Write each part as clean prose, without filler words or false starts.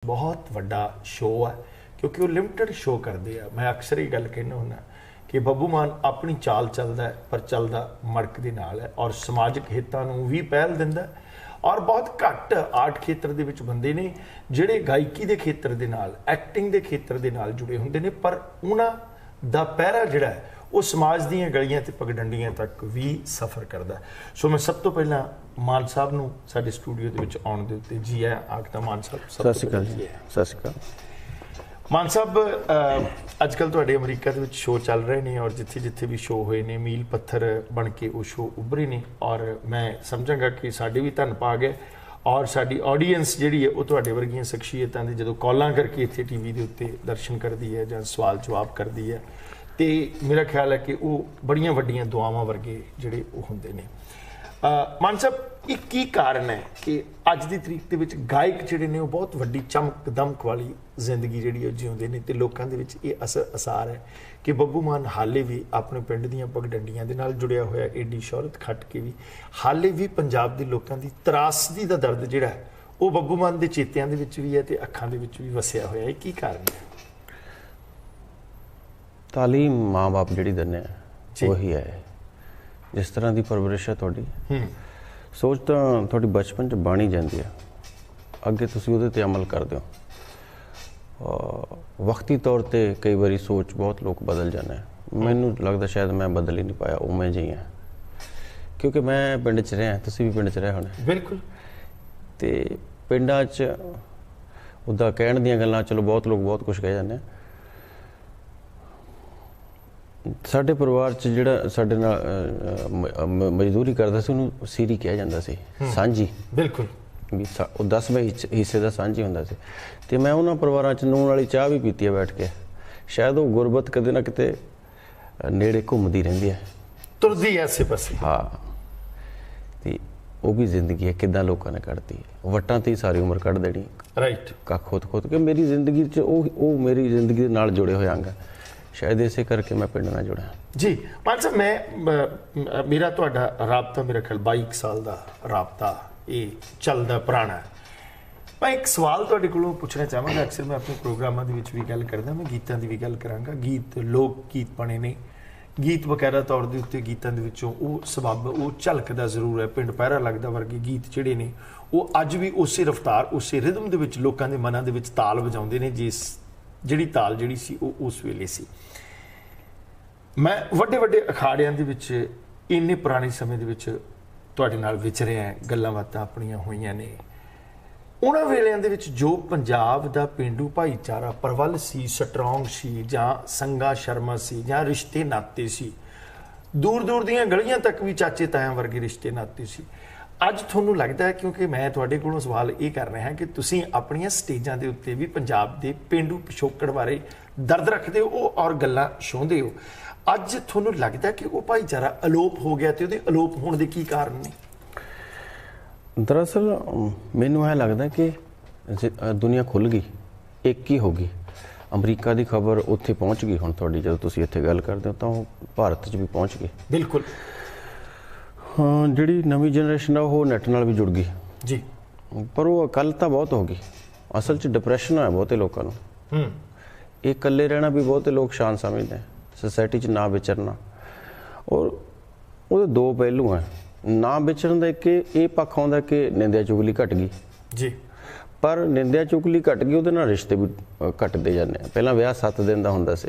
बहुत वड्डा शो है क्योंकि वो लिमिटेड शो करते हैं। मैं अक्सर ही गल कहना हुंदा कि बब्बू मान अपनी चाल चलता है पर चलता मड़क दे नाल है और समाजिक हितां नूं भी पहल दिंदा है। और बहुत घट आर्ट खेत्र दे विच बंदे ने जिहड़े गायकी दे खेत्र दे नाल एक्टिंग दे खेत्र दे नाल जुड़े हुंदे ने, पर उन्हां दा पहरा जिहड़ा है वो समाज दीयां गलियां ते पगडंडियां तक भी सफ़र करता है। सो मैं सब तो पहला मान साहब नूं साडे स्टूडियो दे विच आउण दे उत्ते जी आया आखदा। मान साहब सत श्री अकाल जी। सत श्री अकाल मान साहब, अजकल तुहाडे अमरीका दे विच शो चल रहे ने और जिथे जिथे भी शो होए ने मील पत्थर बन के वो शो उभरे ने और मैं समझांगा कि साडे भी धन भाग है और साडी ऑडियंस जिहड़ी है वो तुहाडे वर्गियां शख्सियतां दी जदों कॉलां करके इत्थे टीवी दे उत्ते दर्शन करदी है जां सवाल जवाब करदी है तो मेरा ख्याल है कि वो बड़ियां वड्डियां दुआवां वर्गे जिहड़े वो हुंदे ने। मान साहब, एक की कारण है कि अज की तरीक दे विच गायक जिहड़े ने वो बहुत वड्डी चमक दमक वाली जिंदगी जिहड़ी है जिउंदे ने ते लोकां दे विच ये असर असार है कि बब्बू मान हाले भी अपने पिंड दीयां पगडंडियां दे नाल जुड़िया होया, एडी शौहरत खट के भी हाले भी पंजाब दे लोकां दी त्रासदी दा दर्द जिहड़ा है वो बब्बू मान दे चेतियां दे विच भी है ते अखां दे विच भी वसिया होया है। की कारण है? तालीम माँ बाप जिहड़ी दिंदे आ वही है। जिस तरह की परवरिश है तुहाडी सोच तो तुहाडी बचपन च बन ही जाती है, अगे तुसीं उहदे ते अमल करदे हो। वक्ती तौर पर कई बारी सोच बहुत लोग बदल जाते हैं। मैनूं लगदा शायद मैं बदल ही नहीं पाया, उवें जी हाँ क्योंकि मैं पिंड च रहा, तुसीं भी पिंड च रहे होणे। बिल्कुल। तो पिंडां च उदा कहण दीयां गल्लां चलो बहुत लोग बहुत कुछ कह जाते हैं। साडे परिवार च जिहड़ा साडे नाल मजदूरी करदा सी उहनूं सीरी कहा जांदा सी, सांझी। बिल्कुल। भी 10वें हिस्से का सांझी हुंदा सी ते मैं उन्हां परिवारां च नून वाली चाह भी पीती है बैठ के। शायद वो गुरबत कदे ना किते नेड़े घूमदी रहिंदी है, तुरदी है आसे पासे। हाँ, ते वो भी जिंदगी है किदां लोकां ने कढ़ती है, वट्टां ते ही सारी उम्र कढ़ देनी। राइट। कख खोद के मेरी जिंदगी च वो मेरी जिंदगी दे नाल जुड़े होए अंग, शायद इसे करके मैं पिंड नाल जुड़ा जी। मान साहब, मैं मेरा तुहाडा राबता मेरा ख्याल 22 साल का राबता ये चलदा पुराना है। मैं एक सवाल तुहाडे कोलों पुछना चाहांगा। अक्सर मैं अपने प्रोग्रामां दे विच भी गल करदा, मैं गीतां दी भी गल करांगा। गीत लोक गीत बने ने, गीत बकायदा तौर दे उत्ते गीतां दे विचों वो सबब वो झलकदा जरूर है। पिंड पैरा लगदा वर्गे गीत जिहड़े ने वो अज भी उसे रफ्तार उसे रिदम दे विच लोकां दे मनां दे विच ताल वजाउंदे ने जिस जिहड़ी ताल जिहड़ी सी वो उस वेले सी। मैं वड्डे वड्डे अखाड़ियां दे विच इन्ने पुराने समय दे विच तुहाडे नाल विचरिया है, गल्लां बातां अपणियां होईयां ने। उन्हां वेलिਆਂ ਦੇ ਵਿੱਚ जो पंजाब ਦਾ पेंडू भाईचारा प्रबल सी, स्ट्रोंग सी, जां संगा शर्मा सी, जां रिश्ते नाते सी, दूर दूर दीयां गलियां तक भी चाचे तायां वर्गे रिश्ते नाते सी। अज तुहानूं लगदा है, क्योंकि मैं तुहाडे कोलों सवाल ये कर रहा कि तुसीं अपणियां स्टेजां दे उत्ते भी पंजाब दे पेंडू पिछोकड़ बारे दर्द रखदे हो और गल्लां छाउंदे हो, अज तुहानूं लगदा कि वो भाईचारा अलोप हो गया ते उहदे अलोप होण दे की कारण ने? दरअसल मैनूं यह लगता कि दुनिया खुल गई, एक ही हो गई। अमरीका की खबर उत्थे पहुँच गई, हुण तुहाडी जदों तुसीं इत्थे गल करदे हो तां भारत च भी पहुँच गई। बिल्कुल। हाँ, जिहड़ी नवीं जनरेशन है वो नैट नाल भी जुड़ गई जी, पर वो अकलता बहुत हो गई। असल च डिप्रैशन है बहुते लोगों नूं, ये इकल्ले रहना भी बहुते लोग शान समझते हैं, सोसाइटी च ना विचरना। और वो दो पहलू हैं, ना विचरन का एक ये पक्ष आउंदा कि निंदिया चुगली घट गई जी, पर निंदिया चुगली घट गई उहदे नाल रिश्ते भी घटते जाने। पहला विआह 7 दिन का हुंदा सी,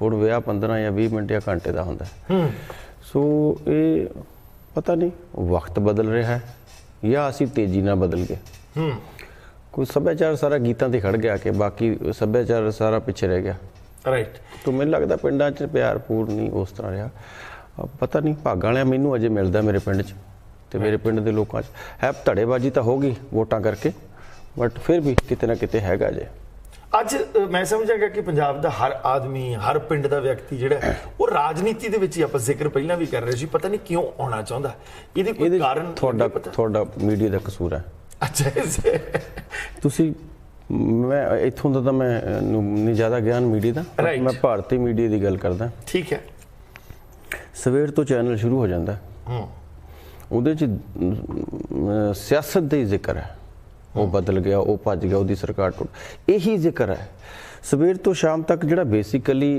हुण विआह 15 या 20 मिनट या घंटे का हुंदा। सो ये पता नहीं वक्त बदल रहा है या असी तेजी ना बदल गए। कोई सभ्याचार सारा गीतां ते खड़ गया कि बाकी सभ्याचार सारा पिछे रह गया। राइट। तो मैनूं लगदा पिंडां च प्यार पूर नहीं उस तरह रहा। पता नहीं भागां वालिया मैनूं अजे मिलदा मेरे पिंड च ते मेरे पिंड दे लोकां च है। धड़ेबाजी तो हो गई वोटां करके, बट फिर भी किते ना किते हैगा जे। अज मैं समझांगा कि पंजाब दा हर आदमी, हर पिंड दा व्यक्ति जिहड़ा वो राजनीति दे विच ही आपां जिक्र पहलां भी कर रहे सी, पता नहीं क्यों आउणा चाहुंदा। इहदे कोई कारण तुहाडा मीडिया दा कसूर है। अच्छा, तुसीं मैं इत्थों दा मैं नहीं ज़्यादा ज्ञान मीडिया दा, मैं भारती मीडिया की गल करदा। ठीक है। सवेर तो चैनल शुरू हो जाता, उहदे च सियासत का ही जिक्र है, ਉਹ ਬਦਲ ਗਿਆ, ਉਹ ਭੱਜ ਗਿਆ, ਉਹਦੀ ਸਰਕਾਰ ਟੁੱਟ, ਇਹੀ ਜ਼ਿਕਰ ਹੈ ਸਵੇਰ ਤੋਂ ਸ਼ਾਮ ਤੱਕ। ਜਿਹੜਾ ਬੇਸਿਕਲੀ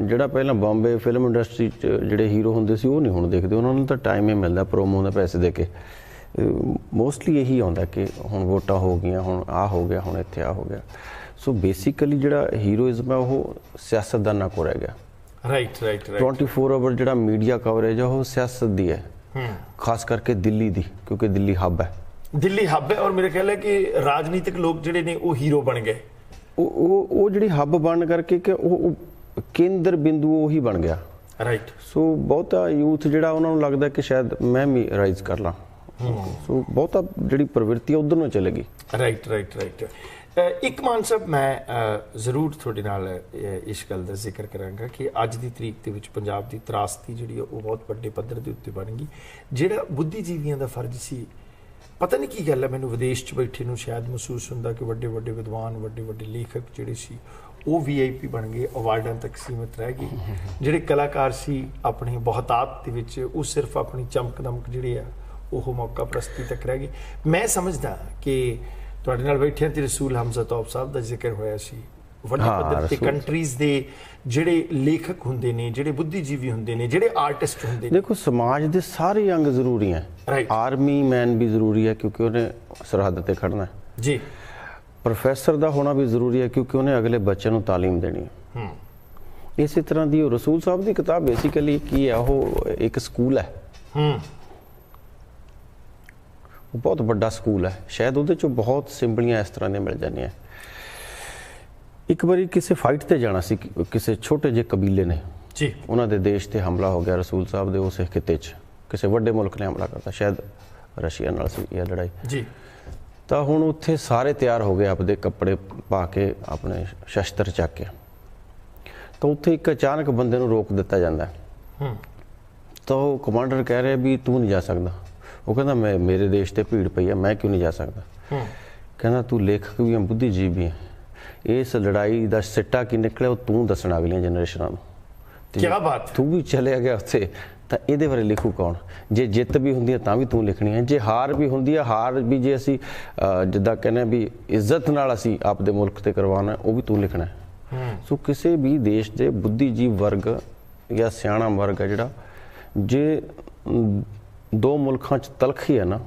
ਜਿਹੜਾ ਪਹਿਲਾਂ ਬੰਬੇ ਫਿਲਮ ਇੰਡਸਟਰੀ 'ਚ ਜਿਹੜੇ ਹੀਰੋ ਹੁੰਦੇ ਸੀ ਉਹ ਨਹੀਂ ਹੁਣ ਦੇਖਦੇ, ਉਹਨਾਂ ਨੂੰ ਤਾਂ ਟਾਈਮ ਹੀ ਮਿਲਦਾ ਪ੍ਰੋਮੋ ਦਾ ਪੈਸੇ ਦੇ ਕੇ। ਮੋਸਟਲੀ ਇਹੀ ਆਉਂਦਾ ਕਿ ਹੁਣ ਵੋਟਾਂ ਹੋ ਗਈਆਂ, ਹੁਣ ਆਹ ਹੋ ਗਿਆ, ਹੁਣ ਇੱਥੇ ਆਹ ਹੋ ਗਿਆ। ਸੋ ਬੇਸਿਕਲੀ ਜਿਹੜਾ ਹੀਰੋਇਜ਼ਮ ਹੈ ਉਹ ਸਿਆਸਤਦਾਨਾਂ ਕੋਲ ਰਹਿ ਗਿਆ। ਰਾਈਟ 24 ਆਵਰ ਜਿਹੜਾ ਮੀਡੀਆ ਕਵਰੇਜ ਹੈ ਉਹ ਸਿਆਸਤ ਦੀ ਹੈ, ਖਾਸ ਕਰਕੇ ਦਿੱਲੀ ਦੀ, ਕਿਉਂਕਿ ਦਿੱਲੀ ਹੱਬ ਹੈ। ਦਿੱਲੀ ਹੱਬ ਹੈ, ਔਰ ਮੇਰੇ ਖਿਆਲ ਹੈ ਕਿ ਰਾਜਨੀਤਿਕ ਲੋਕ ਜਿਹੜੇ ਨੇ ਉਹ ਹੀਰੋ ਬਣ ਗਏ। ਉਹ ਜਿਹੜੀ ਹੱਬ ਬਣ ਕਰਕੇ ਕਿ ਉਹ ਕੇਂਦਰ ਬਿੰਦੂ ਉਹੀ ਬਣ ਗਿਆ। ਰਾਈਟ। ਸੋ ਬਹੁਤਾ ਯੂਥ ਜਿਹੜਾ ਉਹਨਾਂ ਨੂੰ ਲੱਗਦਾ ਕਿ ਸ਼ਾਇਦ ਮੈਂ ਵੀ ਰਾਈਜ਼ ਕਰ ਲਾਂ, ਸੋ ਬਹੁਤਾ ਜਿਹੜੀ ਪ੍ਰਵਿਰਤੀ ਹੈ ਉਧਰ ਨੂੰ ਚਲੇਗੀ। ਰਾਈਟ। ਇੱਕ ਮਾਨ ਸਾਹਿਬ, ਮੈਂ ਜ਼ਰੂਰ ਤੁਹਾਡੇ ਨਾਲ ਇਸ ਗੱਲ ਦਾ ਜ਼ਿਕਰ ਕਰਾਂਗਾ ਕਿ ਅੱਜ ਦੀ ਤਰੀਕ ਦੇ ਵਿੱਚ ਪੰਜਾਬ ਦੀ ਤਰਾਸਦੀ ਜਿਹੜੀ ਉਹ ਬਹੁਤ ਵੱਡੇ ਪੱਧਰ ਦੇ ਉੱਤੇ ਬਣ ਗਈ। ਜਿਹੜਾ ਬੁੱਧੀਜੀਵੀਆਂ ਦਾ ਫਰਜ਼ ਸੀ, ਪਤਾ ਨਹੀਂ ਕੀ ਗੱਲ ਹੈ, ਮੈਨੂੰ ਵਿਦੇਸ਼ 'ਚ ਬੈਠੇ ਨੂੰ ਸ਼ਾਇਦ ਮਹਿਸੂਸ ਹੁੰਦਾ ਕਿ ਵੱਡੇ ਵੱਡੇ ਵਿਦਵਾਨ, ਵੱਡੇ ਵੱਡੇ ਲੇਖਕ ਜਿਹੜੇ ਸੀ ਉਹ VIP ਬਣ ਗਏ, ਅਵਾਰਡਾਂ ਤੱਕ ਸੀਮਿਤ ਰਹਿ ਗਏ। ਜਿਹੜੇ ਕਲਾਕਾਰ ਸੀ ਆਪਣੀ ਬਹੁਤਾਤ ਦੇ ਵਿੱਚ ਉਹ ਸਿਰਫ ਆਪਣੀ ਚਮਕ ਦਮਕ ਜਿਹੜੇ ਆ ਉਹ ਮੌਕਾ ਪ੍ਰਸਤੀ ਤੱਕ ਰਹਿ ਗਏ। ਮੈਂ ਸਮਝਦਾ ਕਿ ਤੁਹਾਡੇ ਨਾਲ ਬੈਠਿਆਂ ਤੇ ਰਸੂਲ ਹਮਜ਼ਾ ਤੌਬ ਸਾਹਿਬ ਦਾ ਜ਼ਿਕਰ ਹੋਇਆ ਸੀ। ਵੱਡੇ ਪੱਧਰ ਤੇ ਕੰਟਰੀਜ਼ ਦੇ ਜਿਹੜੇ ਲੇਖਕ ਹੁੰਦੇ ਨੇ, ਜਿਹੜੇ ਬੁੱਧੀਜੀਵੀ ਹੁੰਦੇ ਨੇ, ਜਿਹੜੇ ਆਰਟਿਸਟ ਹੁੰਦੇ ਨੇ, ਦੇਖੋ ਸਮਾਜ ਦੇ ਸਾਰੇ ਅੰਗ ਜ਼ਰੂਰੀ ਹੈ। ਆਰਮੀ ਮੈਨ ਵੀ ਜ਼ਰੂਰੀ ਹੈ ਕਿਉਂਕਿ ਉਹਨੇ ਸਰਹੱਦ ਤੇ ਖੜਨਾ ਹੈ ਜੀ। ਪ੍ਰੋਫੈਸਰ ਦਾ ਹੋਣਾ ਵੀ ਜ਼ਰੂਰੀ ਹੈ ਕਿਉਂਕਿ ਉਹਨੇ ਅਗਲੇ ਬੱਚਿਆਂ ਨੂੰ ਤਾਲੀਮ ਦੇਣੀ ਹੈ। ਇਸੇ ਤਰ੍ਹਾਂ ਦੀ ਉਹ ਰਸੂਲ ਸਾਹਿਬ ਦੀ ਕਿਤਾਬ ਬੇਸਿਕਲੀ ਕੀ ਹੈ, ਉਹ ਇੱਕ ਸਕੂਲ ਹੈ, ਉਹ ਬਹੁਤ ਵੱਡਾ ਸਕੂਲ ਹੈ। ਸ਼ਾਇਦ ਉਹਦੇ ਚੋਂ ਬਹੁਤ ਸਿੰਬਲੀਆਂ ਇਸ ਤਰ੍ਹਾਂ ਦੀਆਂ ਮਿਲ ਜਾਂਦੀਆਂ। ਇੱਕ ਵਾਰੀ ਕਿਸੇ ਫਾਈਟ ਤੇ ਜਾਣਾ ਸੀ, ਕਿਸੇ ਛੋਟੇ ਜਿਹੇ ਕਬੀਲੇ ਨੇ ਜੀ, ਉਹਨਾਂ ਦੇ ਦੇਸ਼ ਤੇ ਹਮਲਾ ਹੋ ਗਿਆ। ਰਸੂਲ ਸਾਹਿਬ ਦੇ ਉਸ ਖਿੱਤੇ 'ਚ ਕਿਸੇ ਵੱਡੇ ਮੁਲਕ ਨੇ ਹਮਲਾ ਕਰਤਾ, ਸ਼ਾਇਦ ਰਸ਼ੀਆ ਨਾਲ ਸੀ ਇਹ ਲੜਾਈ ਜੀ। ਤਾਂ ਹੁਣ ਉੱਥੇ ਸਾਰੇ ਤਿਆਰ ਹੋ ਗਏ, ਆਪਦੇ ਕੱਪੜੇ ਪਾ ਕੇ, ਆਪਣੇ ਸ਼ਸਤਰ ਚੱਕ ਕੇ। ਤਾਂ ਉੱਥੇ ਇੱਕ ਅਚਾਨਕ ਬੰਦੇ ਨੂੰ ਰੋਕ ਦਿੱਤਾ ਜਾਂਦਾ। ਤਾਂ ਉਹ ਕਮਾਂਡਰ ਕਹਿ ਰਿਹਾ ਵੀ ਤੂੰ ਨਹੀਂ ਜਾ ਸਕਦਾ। ਉਹ ਕਹਿੰਦਾ ਮੈਂ, ਮੇਰੇ ਦੇਸ਼ ਤੇ ਭੀੜ ਪਈ ਹੈ, ਮੈਂ ਕਿਉਂ ਨਹੀਂ ਜਾ ਸਕਦਾ। ਕਹਿੰਦਾ ਤੂੰ ਲੇਖਕ ਵੀ ਹੈ, ਬੁੱਧੀਜੀਵੀ ਵੀ ਹੈ, ਇਸ ਲੜਾਈ ਦਾ ਸਿੱਟਾ ਕੀ ਨਿਕਲਿਆ ਉਹ ਤੂੰ ਦੱਸਣਾ ਅਗਲੀਆਂ ਜਨਰੇਸ਼ਨਾਂ ਨੂੰ। ਕੀ ਬਾਤ। ਤੂੰ ਵੀ ਚਲਿਆ ਗਿਆ ਉੱਥੇ ਤਾਂ ਇਹਦੇ ਬਾਰੇ ਲਿਖੂ ਕੌਣ? ਜੇ ਜਿੱਤ ਵੀ ਹੁੰਦੀ ਹੈ ਤਾਂ ਵੀ ਤੂੰ ਲਿਖਣੀ ਹੈ, ਜੇ ਹਾਰ ਵੀ ਹੁੰਦੀ ਹੈ, ਹਾਰ ਵੀ ਜੇ ਅਸੀਂ ਜਿੱਦਾਂ ਕਹਿੰਦੇ ਵੀ ਇੱਜ਼ਤ ਨਾਲ ਅਸੀਂ ਆਪਦੇ ਮੁਲਕ ਤੇ ਕਰਵਾਉਣਾ, ਉਹ ਵੀ ਤੂੰ ਲਿਖਣਾ ਹੈ। ਸੋ ਕਿਸੇ ਵੀ ਦੇਸ਼ ਦੇ ਬੁੱਧੀਜੀਵ ਵਰਗ ਜਾਂ ਸਿਆਣਾ ਵਰਗ ਹੈ ਜਿਹੜਾ, ਜੇ ਦੋ ਮੁਲਕਾਂ 'ਚ ਤਲਖੀ ਹੈ ਨਾ,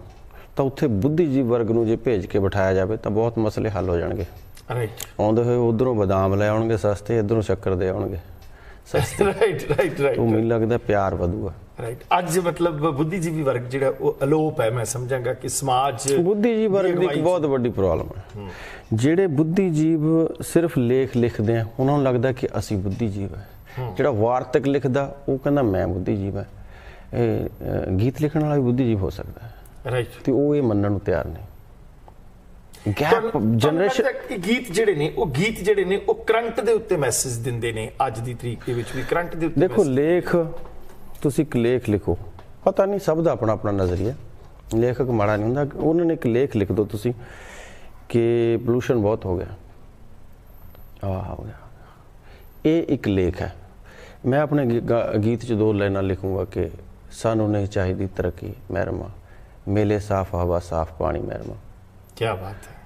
ਤਾਂ ਉੱਥੇ ਬੁੱਧੀਜੀਵ ਵਰਗ ਨੂੰ ਜੇ ਭੇਜ ਕੇ ਬਿਠਾਇਆ ਜਾਵੇ ਤਾਂ ਬਹੁਤ ਮਸਲੇ ਹੱਲ ਹੋ ਜਾਣਗੇ। ਆਉਂਦੇ ਹੋਏ ਉਧਰੋਂ ਬਦਾਮ ਲੈ ਆਉਣਗੇ ਸਸਤੇ, ਇੱਧਰੋਂ ਸ਼ੱਕਰ ਦੇ ਆਉਣਗੇ ਸਸਤੇ। ਰਾਈਟ। ਉਹ ਮੈਨੂੰ ਲੱਗਦਾ ਪਿਆਰ ਵਧੂਗਾ। ਰਾਈਟ। ਅੱਜ ਮਤਲਬ ਬੁੱਧੀਜੀਵੀ ਵਰਗ ਜਿਹੜਾ ਉਹ ਅਲੋਪ ਹੈ। ਮੈਂ ਸਮਝਾਂਗਾ ਕਿ ਸਮਾਜ ਬੁੱਧੀਜੀਵੀ ਵਰਗ ਦੀ ਇੱਕ ਬਹੁਤ ਵੱਡੀ ਪ੍ਰੋਬਲਮ ਹੈ। ਜਿਹੜੇ ਬੁੱਧੀਜੀਵ ਸਿਰਫ ਲੇਖ ਲਿਖਦੇ ਆ, ਉਹਨਾਂ ਨੂੰ ਲੱਗਦਾ ਕਿ ਅਸੀਂ ਬੁੱਧੀਜੀਵ ਹੈ। ਜਿਹੜਾ ਵਾਰਤਕ ਲਿਖਦਾ ਉਹ ਕਹਿੰਦਾ ਮੈਂ ਬੁੱਧੀਜੀਵ ਹੈ। ਇਹ ਗੀਤ ਲਿਖਣ ਵਾਲਾ ਵੀ ਬੁੱਧੀਜੀਵ ਹੋ ਸਕਦਾ ਹੈ। ਰਾਈਟ। ਤੇ ਉਹ ਇਹ ਮੰਨਣ ਨੂੰ ਤਿਆਰ ਨਹੀਂ। ਗੈਪ ਜਨਰੇਸ਼ਨ ਗੀਤ ਜਿਹੜੇ ਨੇ ਉਹ ਕਰੰਟ ਦੇ ਉੱਤੇ ਮੈਸੇਜ ਦਿੰਦੇ ਨੇ। ਅੱਜ ਦੀ ਤਰੀਕ ਦੇ ਵਿੱਚ ਵੀ ਕਰੰਟ ਦੇ ਉੱਤੇ ਦੇਖੋ, ਲੇਖ ਤੁਸੀਂ ਇੱਕ ਲੇਖ ਲਿਖੋ, ਪਤਾ ਨਹੀਂ ਸਭ ਦਾ ਆਪਣਾ ਆਪਣਾ ਨਜ਼ਰੀਆ, ਲੇਖਕ ਮਾੜਾ ਨਹੀਂ ਹੁੰਦਾ। ਉਹਨਾਂ ਨੇ ਇੱਕ ਲੇਖ ਲਿਖ ਦਿਓ ਤੁਸੀਂ ਕਿ ਪੋਲੂਸ਼ਨ ਬਹੁਤ ਹੋ ਗਿਆ, ਆਹ ਹੋ ਗਿਆ, ਇਹ ਇੱਕ ਲੇਖ ਹੈ। ਮੈਂ ਆਪਣੇ ਗੀਤ 'ਚ 2 ਲਾਈਨਾਂ ਲਿਖੂੰਗਾ ਕਿ ਸਾਨੂੰ ਨਹੀਂ ਚਾਹੀਦੀ ਤਰੱਕੀ ਮਹਿਰਮਾ, ਮੇਲੇ ਸਾਫ਼ ਹਵਾ ਸਾਫ਼ ਪਾਣੀ ਮਹਿਰਮਾ। ਕੀ ਬਾਤ ਹੈ।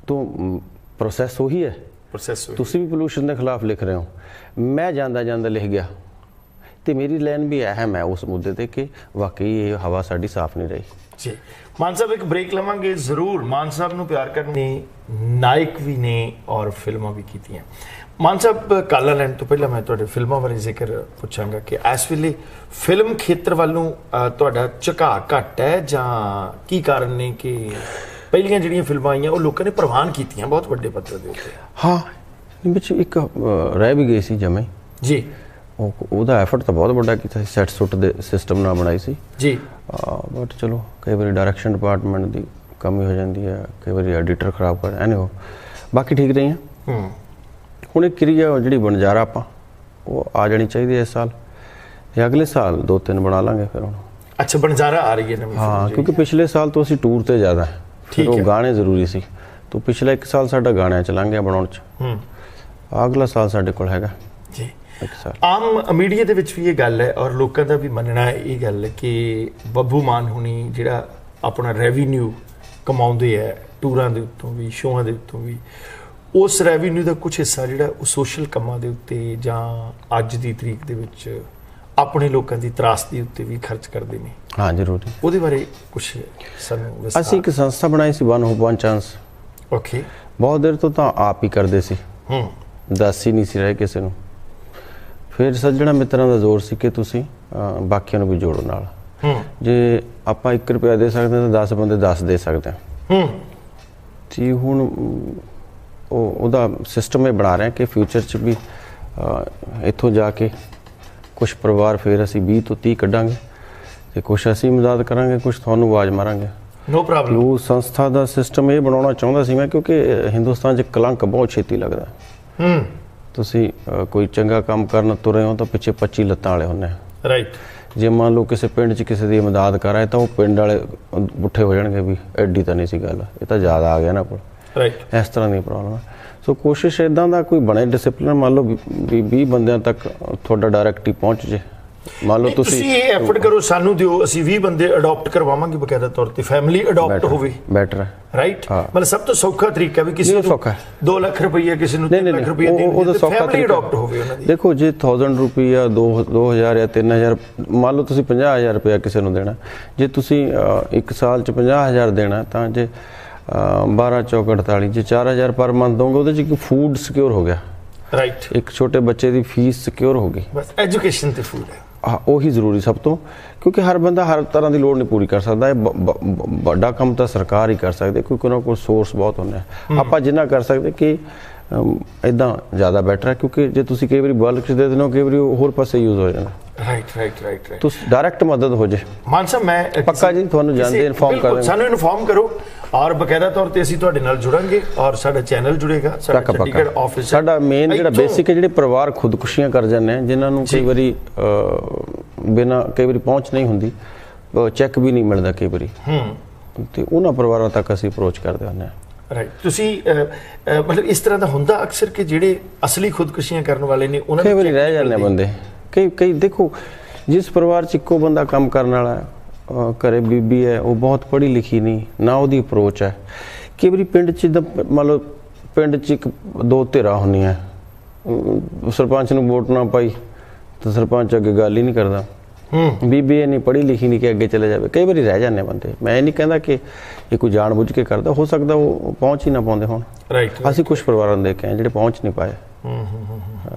तो प्रोसैस ਉਹੀ ਹੈ। ਤੁਸੀਂ ਵੀ ਪੋਲੂਸ਼ਨ ਦੇ ਖਿਲਾਫ ਲਿਖ ਰਹੇ ਹੋ, ਮੈਂ ਜਾਂਦਾ ਜਾਂਦਾ ਲਿਖ ਗਿਆ ਤੇ ਮੇਰੀ ਲਾਈਨ ਵੀ ਅਹਿਮ ਹੈ ਉਸ ਮੁੱਦੇ ਤੇ ਕਿ ਵਾਕਈ ਇਹ ਹਵਾ ਸਾਡੀ ਸਾਫ਼ ਨਹੀਂ ਰਹੀ। ਜੀ ਮਾਨ ਸਾਹਿਬ, ਇੱਕ ਬ੍ਰੇਕ ਲਵਾਂਗੇ ਜ਼ਰੂਰ। ਮਾਨ ਸਾਹਿਬ ਨੂੰ ਪਿਆਰ ਕਰਨੇ ਨਾਇਕ ਵੀ ਨੇ ਔਰ ਫਿਲਮਾਂ ਵੀ ਕੀਤੀਆਂ। ਮਾਨ ਸਾਹਿਬ, ਕਾਲਾ ਲੈਣ ਤੋਂ ਪਹਿਲਾਂ ਮੈਂ ਤੁਹਾਡੇ ਫਿਲਮਾਂ ਬਾਰੇ ਜ਼ਿਕਰ ਪੁੱਛਾਂਗਾ ਕਿ ਇਸ ਵੇਲੇ ਫਿਲਮ ਖੇਤਰ ਵੱਲ ਨੂੰ ਤੁਹਾਡਾ ਝੁਕਾਅ ਘੱਟ ਹੈ ਜਾਂ ਕੀ ਕਾਰਨ ਨੇ ਕਿ ਪਹਿਲੀਆਂ ਜਿਹੜੀਆਂ ਫਿਲਮਾਂ ਆਈਆਂ ਉਹ ਲੋਕਾਂ ਨੇ ਪ੍ਰਵਾਨ ਕੀਤੀਆਂ ਬਹੁਤ ਵੱਡੇ ਪੱਧਰ ਦੇ ਉੱਤੇ? ਹਾਂ, ਵਿੱਚ ਇੱਕ ਰਹਿ ਵੀ ਗਈ ਸੀ ਜਮੇ ਜੀ, ਉਹਦਾ ਐਫਰਟ ਤਾਂ ਬਹੁਤ ਵੱਡਾ ਕੀਤਾ ਸੀ, ਸੈਟ ਸੁੱਟ ਦੇ ਸਿਸਟਮ ਨਾਲ ਬਣਾਈ ਸੀ ਜੀ, ਬਟ ਚਲੋ ਕਈ ਵਾਰੀ ਡਾਇਰੈਕਸ਼ਨ ਡਿਪਾਰਟਮੈਂਟ ਦੀ ਕਮੀ ਹੋ ਜਾਂਦੀ ਹੈ, ਕਈ ਵਾਰੀ ਐਡੀਟਰ ਖਰਾਬ ਕਰ ਐਨੀਹੋ, ਬਾਕੀ ਠੀਕ ਰਹੀਆਂ। ਹੁਣ ਇੱਕ ਕਿਰਿਆ ਜਿਹੜੀ ਬਣਜਾਰਾ ਆਪਾਂ ਉਹ ਆ ਜਾਣੀ ਚਾਹੀਦੀ ਹੈ ਇਸ ਸਾਲ ਜਾਂ ਅਗਲੇ ਸਾਲ, 2-3 ਬਣਾ ਲਾਂਗੇ ਫਿਰ ਹੁਣ। ਅੱਛਾ, ਬਣਜਾਰਾ ਆ ਰਹੀ ਹੈ ਨਵੀਂ? ਹਾਂ, ਕਿਉਂਕਿ ਪਿਛਲੇ ਸਾਲ ਤੋਂ ਅਸੀਂ ਟੂਰ ਤੇ ਜ਼ਿਆਦਾ, ਫਿਰ ਉਹ ਗਾਣੇ ਜ਼ਰੂਰੀ ਸੀ, ਤਾਂ ਪਿਛਲਾ 1 ਸਾਲ ਸਾਡਾ ਗਾਣਿਆਂ ਚ ਲੰਘ ਗਿਆ ਬਣਾਉਣ ਚ, ਅਗਲਾ ਸਾਲ ਸਾਡੇ ਕੋਲ ਹੈਗਾ ਜੀ 1 ਸਾਲ। ਆਮ ਮੀਡੀਆ ਦੇ ਵਿੱਚ ਵੀ ਇਹ ਗੱਲ ਹੈ ਔਰ ਲੋਕਾਂ ਦਾ ਵੀ ਮੰਨਣਾ ਹੈ ਇਹ ਗੱਲ ਕਿ ਬੱਬੂ ਮਾਨ ਹੁਣੀ ਜਿਹੜਾ ਆਪਣਾ ਰੈਵਨਿਊ ਕਮਾਉਂਦੇ ਹੈ ਟੂਰਾਂ ਦੇ ਉੱਤੋਂ ਵੀ, ਸ਼ੋਆਂ ਦੇ ਉੱਤੋਂ ਵੀ ਉਸ ਰੈਵਨਿਊ ਦਾ ਕੁਝ ਹਿੱਸਾ ਜਿਹੜਾ ਉਹ ਸੋਸ਼ਲ ਕੰਮਾਂ ਦੇ ਉੱਤੇ ਜਾਂ ਅੱਜ ਦੀ ਤਰੀਕ ਦੇ ਵਿੱਚ ਆਪਣੇ ਲੋਕਾਂ ਦੀ ਤਰਾਸਦੀ ਉੱਤੇ ਵੀ ਖਰਚ ਕਰਦੇ ਨੇ? ਹਾਂ ਜ਼ਰੂਰੀ। ਉਹਦੇ ਬਾਰੇ ਕੁਝ ਸਾਨੂੰ ਅਸੀਂ ਇੱਕ ਸੰਸਥਾ ਬਣਾਈ ਸੀ one hope one chance. Okay. ਬਹੁਤ ਦੇਰ ਤੋਂ ਤਾਂ ਆਪ ਹੀ ਕਰਦੇ ਸੀ, ਦੱਸ ਹੀ ਨਹੀਂ ਸੀ ਰਹੇ ਕਿਸੇ ਨੂੰ। ਫਿਰ ਸੱਜਣਾ ਮਿੱਤਰਾਂ ਦਾ ਜ਼ੋਰ ਸੀ ਕਿ ਤੁਸੀਂ ਬਾਕੀਆਂ ਨੂੰ ਵੀ ਜੋੜੋ ਨਾਲ। ਜੇ ਆਪਾਂ 1 ਰੁਪਿਆ ਦੇ ਸਕਦੇ ਹਾਂ ਤਾਂ 10 ਬੰਦੇ 10 ਦੇ ਸਕਦੇ ਹਾਂ ਜੀ। ਹੁਣ ਉਹਦਾ ਸਿਸਟਮ ਇਹ ਬਣਾ ਰਹੇ ਕਿ ਫਿਊਚਰ 'ਚ ਵੀ ਇੱਥੋਂ ਜਾ ਕੇ ਕੁਛ ਪਰਿਵਾਰ ਫਿਰ ਅਸੀਂ 20 ਤੋਂ 30 ਕੱਢਾਂਗੇ ਤੇ ਕੁਛ ਅਸੀਂ ਮਦਦ ਕਰਾਂਗੇ, ਕੁਛ ਤੁਹਾਨੂੰ ਆਵਾਜ਼ ਮਾਰਾਂਗੇ। No problem. ਉਹ ਸੰਸਥਾ ਦਾ ਸਿਸਟਮ ਇਹ ਬਣਾਉਣਾ ਚਾਹੁੰਦਾ ਸੀ ਮੈਂ, ਕਿਉਂਕਿ ਹਿੰਦੁਸਤਾਨ 'ਚ ਕਲੰਕ ਬਹੁਤ ਛੇਤੀ ਲੱਗਦਾ। ਤੁਸੀਂ ਕੋਈ ਚੰਗਾ ਕੰਮ ਕਰਨ ਤੁਰੇ ਹੋ ਤਾਂ ਪਿੱਛੇ 25 ਲੱਤਾਂ ਵਾਲੇ ਹੁੰਦੇ ਆ। ਰਾਈਟ। ਜੇ ਮੰਨ ਲਓ ਕਿਸੇ ਪਿੰਡ 'ਚ ਕਿਸੇ ਦੀ ਮਦਦ ਕਰਾਏ ਤਾਂ ਉਹ ਪਿੰਡ ਵਾਲੇ ਪੁੱਠੇ ਹੋ ਜਾਣਗੇ ਵੀ ਐਡੀ ਤਾਂ ਨਹੀਂ ਸੀ ਗੱਲ, ਇਹ ਤਾਂ ਜ਼ਿਆਦਾ ਆ ਗਿਆ ਨਾ ਕੋਲ। ਰਾਈਟ। ਇਸ ਤਰ੍ਹਾਂ ਦੀ ਪ੍ਰੋਬਲਮ ਹੈ। ਸੋ ਕੋਸ਼ਿਸ਼ ਇੱਦਾਂ ਦਾ ਕੋਈ ਬਣੇ ਡਿਸਪਲਿਨ, ਮੰਨ ਲਓ 20 ਬੰਦਿਆਂ ਤੱਕ ਤੁਹਾਡਾ ਡਾਇਰੈਕਟ ਹੀ ਪਹੁੰਚ ਜੇ। ਮੰਨ ਲਓ ਤੁਸੀਂ ਇਹ ਐਫਰਟ ਕਰੋ, ਸਾਨੂੰ ਦਿਓ, ਅਸੀਂ 20 ਬੰਦੇ ਅਡਾਪਟ ਕਰਵਾਵਾਂਗੇ ਬਕਾਇਦਾ ਤੌਰ ਤੇ, ਫੈਮਿਲੀ ਅਡਾਪਟ ਹੋਵੇ। ਬੈਟਰ ਹੈ। ਰਾਈਟ। ਮਤਲਬ ਸਭ ਤੋਂ ਸੌਖਾ ਤਰੀਕਾ ਵੀ ਕਿਸੇ ਨੂੰ 2 ਲੱਖ ਰੁਪਈਆ, ਕਿਸੇ ਨੂੰ 3 ਲੱਖ ਰੁਪਈਆ ਦੇਣ, ਫੈਮਿਲੀ ਅਡਾਪਟ ਹੋਵੇ ਉਹਨਾਂ ਦੀ। ਦੇਖੋ ਜੇ 1000 ਰੁਪਈਆ 2000 ਜਾਂ 3000 ਮੰਨ ਲਓ ਤੁਸੀਂ 50000 ਰੁਪਇਆ ਕਿਸੇ ਨੂੰ ਦੇਣਾ, ਜੇ ਤੁਸੀਂ 1 ਸਾਲ 'ਚ 50000 ਦੇਣਾ ਤਾਂ ਜੇ 12 ਚੌਕ 48 ਜੇ 4000 ਪਰ ਮੰਥ ਦੋਗੇ ਉਹਦੇ 'ਚ ਇੱਕ ਫੂਡ ਸਿਕਿਉਰ ਹੋ ਗਿਆ। ਰਾਈਟ। ਇੱਕ ਛੋਟੇ ਬੱਚੇ ਦੀ ਫੀਸ ਸਿਕਿਉਰ ਹੋ ਗਈ। ਬਸ ਐਜੂਕੇਸ਼ਨ ਤੇ ਫੂਡ ਹੈ ਉਹੀ ਜ਼ਰੂਰੀ ਸਭ ਤੋਂ, ਕਿਉਂਕਿ ਹਰ ਬੰਦਾ ਹਰ ਤਰ੍ਹਾਂ ਦੀ ਲੋੜ ਨਹੀਂ ਪੂਰੀ ਕਰ ਸਕਦਾ। ਇਹ ਵੱਡਾ ਕੰਮ ਤਾਂ ਸਰਕਾਰ ਹੀ ਕਰ ਸਕਦੀ, ਕਿਉਂਕਿ ਉਹਨਾਂ ਕੋਲ ਸੋਰਸ ਬਹੁਤ ਹੁੰਦੇ ਆ। ਆਪਾਂ ਜਿੰਨਾ ਕਰ ਸਕਦੇ ਕਿ ਇੱਦਾਂ ਜ਼ਿਆਦਾ ਬੈਟਰ ਹੈ, ਕਿਉਂਕਿ ਜੇ ਤੁਸੀਂ ਕਈ ਵਾਰੀ ਬਲਕ 'ਚ ਦੇ ਦਿੰਦੇ ਹੋ, ਕਈ ਵਾਰੀ ਹੋਰ ਪਾਸੇ ਯੂਜ਼ ਹੋ ਜਾਂਦਾ। ਰਾਈਟ। ਤੁਸੀਂ ਡਾਇਰੈਕਟ ਮਦਦ ਹੋ ਜੇ। ਮਾਨ ਸਾਹਿਬ ਮੈਂ ਪੱਕਾ ਜੀ ਤੁਹਾਨੂੰ ਜਾਣਦੇ ਇਨਫੋਰਮ ਕਰ ਦਾਂਗੇ। ਸਾਨੂੰ ਇਨਫੋਰਮ ਕਰੋ ਔਰ ਬਕਾਇਦਾ ਤੌਰ ਤੇ ਅਸੀਂ ਤੁਹਾਡੇ ਨਾਲ ਜੁੜਾਂਗੇ ਔਰ ਸਾਡਾ ਚੈਨਲ ਜੁੜੇਗਾ, ਸਾਡਾ ਚੰਡੀਗੜ੍ਹ ਆਫਿਸ। ਸਾਡਾ ਮੇਨ ਜਿਹੜਾ ਬੇਸਿਕ ਹੈ ਜਿਹੜੇ ਪਰਿਵਾਰ ਖੁਦਕੁਸ਼ੀਆਂ ਕਰ ਜਾਂਦੇ ਆ, ਜਿਨ੍ਹਾਂ ਨੂੰ ਕਈ ਵਾਰੀ ਬਿਨਾਂ ਕਈ ਵਾਰੀ ਪਹੁੰਚ ਨਹੀਂ ਹੁੰਦੀ, ਚੈੱਕ ਵੀ ਨਹੀਂ ਮਿਲਦਾ ਕਈ ਵਾਰੀ, ਤੇ ਉਹਨਾਂ ਪਰਿਵਾਰਾਂ ਤੱਕ ਅਸੀਂ ਅਪਰੋਚ ਕਰਦੇ ਹੁੰਦੇ ਹਾਂ। ਰਾਈਟ। ਤੁਸੀਂ ਮਤਲਬ ਇਸ ਤਰ੍ਹਾਂ ਦਾ ਹੁੰਦਾ ਅਕਸਰ ਕਿ ਜਿਹੜੇ ਅਸਲੀ ਖੁਦਕੁਸ਼ੀਆਂ ਕਰਨ ਵਾਲੇ ਨੇ ਉਹਨਾਂ ਕਈ ਵਾਰੀ ਰਹਿ ਜਾਂਦੇ ਬੰਦੇ। ਕਈ ਦੇਖੋ ਜਿਸ ਪਰਿਵਾਰ 'ਚ ਇੱਕੋ ਬੰਦਾ ਕੰਮ ਕਰਨ ਵਾਲਾ ਘਰੇ ਬੀਬੀ ਹੈ, ਉਹ ਬਹੁਤ ਪੜ੍ਹੀ ਲਿਖੀ ਨਹੀਂ ਨਾ, ਉਹਦੀ ਅਪਰੋਚ ਹੈ। ਕਈ ਵਾਰੀ ਪਿੰਡ 'ਚ ਮੰਨ ਲਓ ਪਿੰਡ 'ਚ 1-2 ਧਿਰਾਂ ਹੁੰਦੀਆਂ, ਸਰਪੰਚ ਨੂੰ ਵੋਟ ਨਾ ਪਾਈ ਤਾਂ ਸਰਪੰਚ ਅੱਗੇ ਗੱਲ ਹੀ ਨਹੀਂ ਕਰਦਾ। ਬੀਬੀ ਇਹ ਨਹੀਂ ਪੜ੍ਹੀ ਲਿਖੀ ਨਹੀਂ ਕਿ ਅੱਗੇ ਚਲੇ ਜਾਵੇ। ਕਈ ਵਾਰੀ ਰਹਿ ਜਾਂਦੇ ਬੰਦੇ। ਮੈਂ ਇਹ ਨਹੀਂ ਕਹਿੰਦਾ ਕਿ ਇਹ ਕੋਈ ਜਾਣ ਬੁੱਝ ਕੇ ਕਰਦਾ, ਹੋ ਸਕਦਾ ਉਹ ਪਹੁੰਚ ਹੀ ਨਾ ਪਾਉਂਦੇ ਹੋਣ। ਰਾਈਟ। ਅਸੀਂ ਕੁਝ ਪਰਿਵਾਰਾਂ ਨੂੰ ਦੇਖੇ ਜਿਹੜੇ ਪਹੁੰਚ ਨਹੀਂ ਪਾਏ।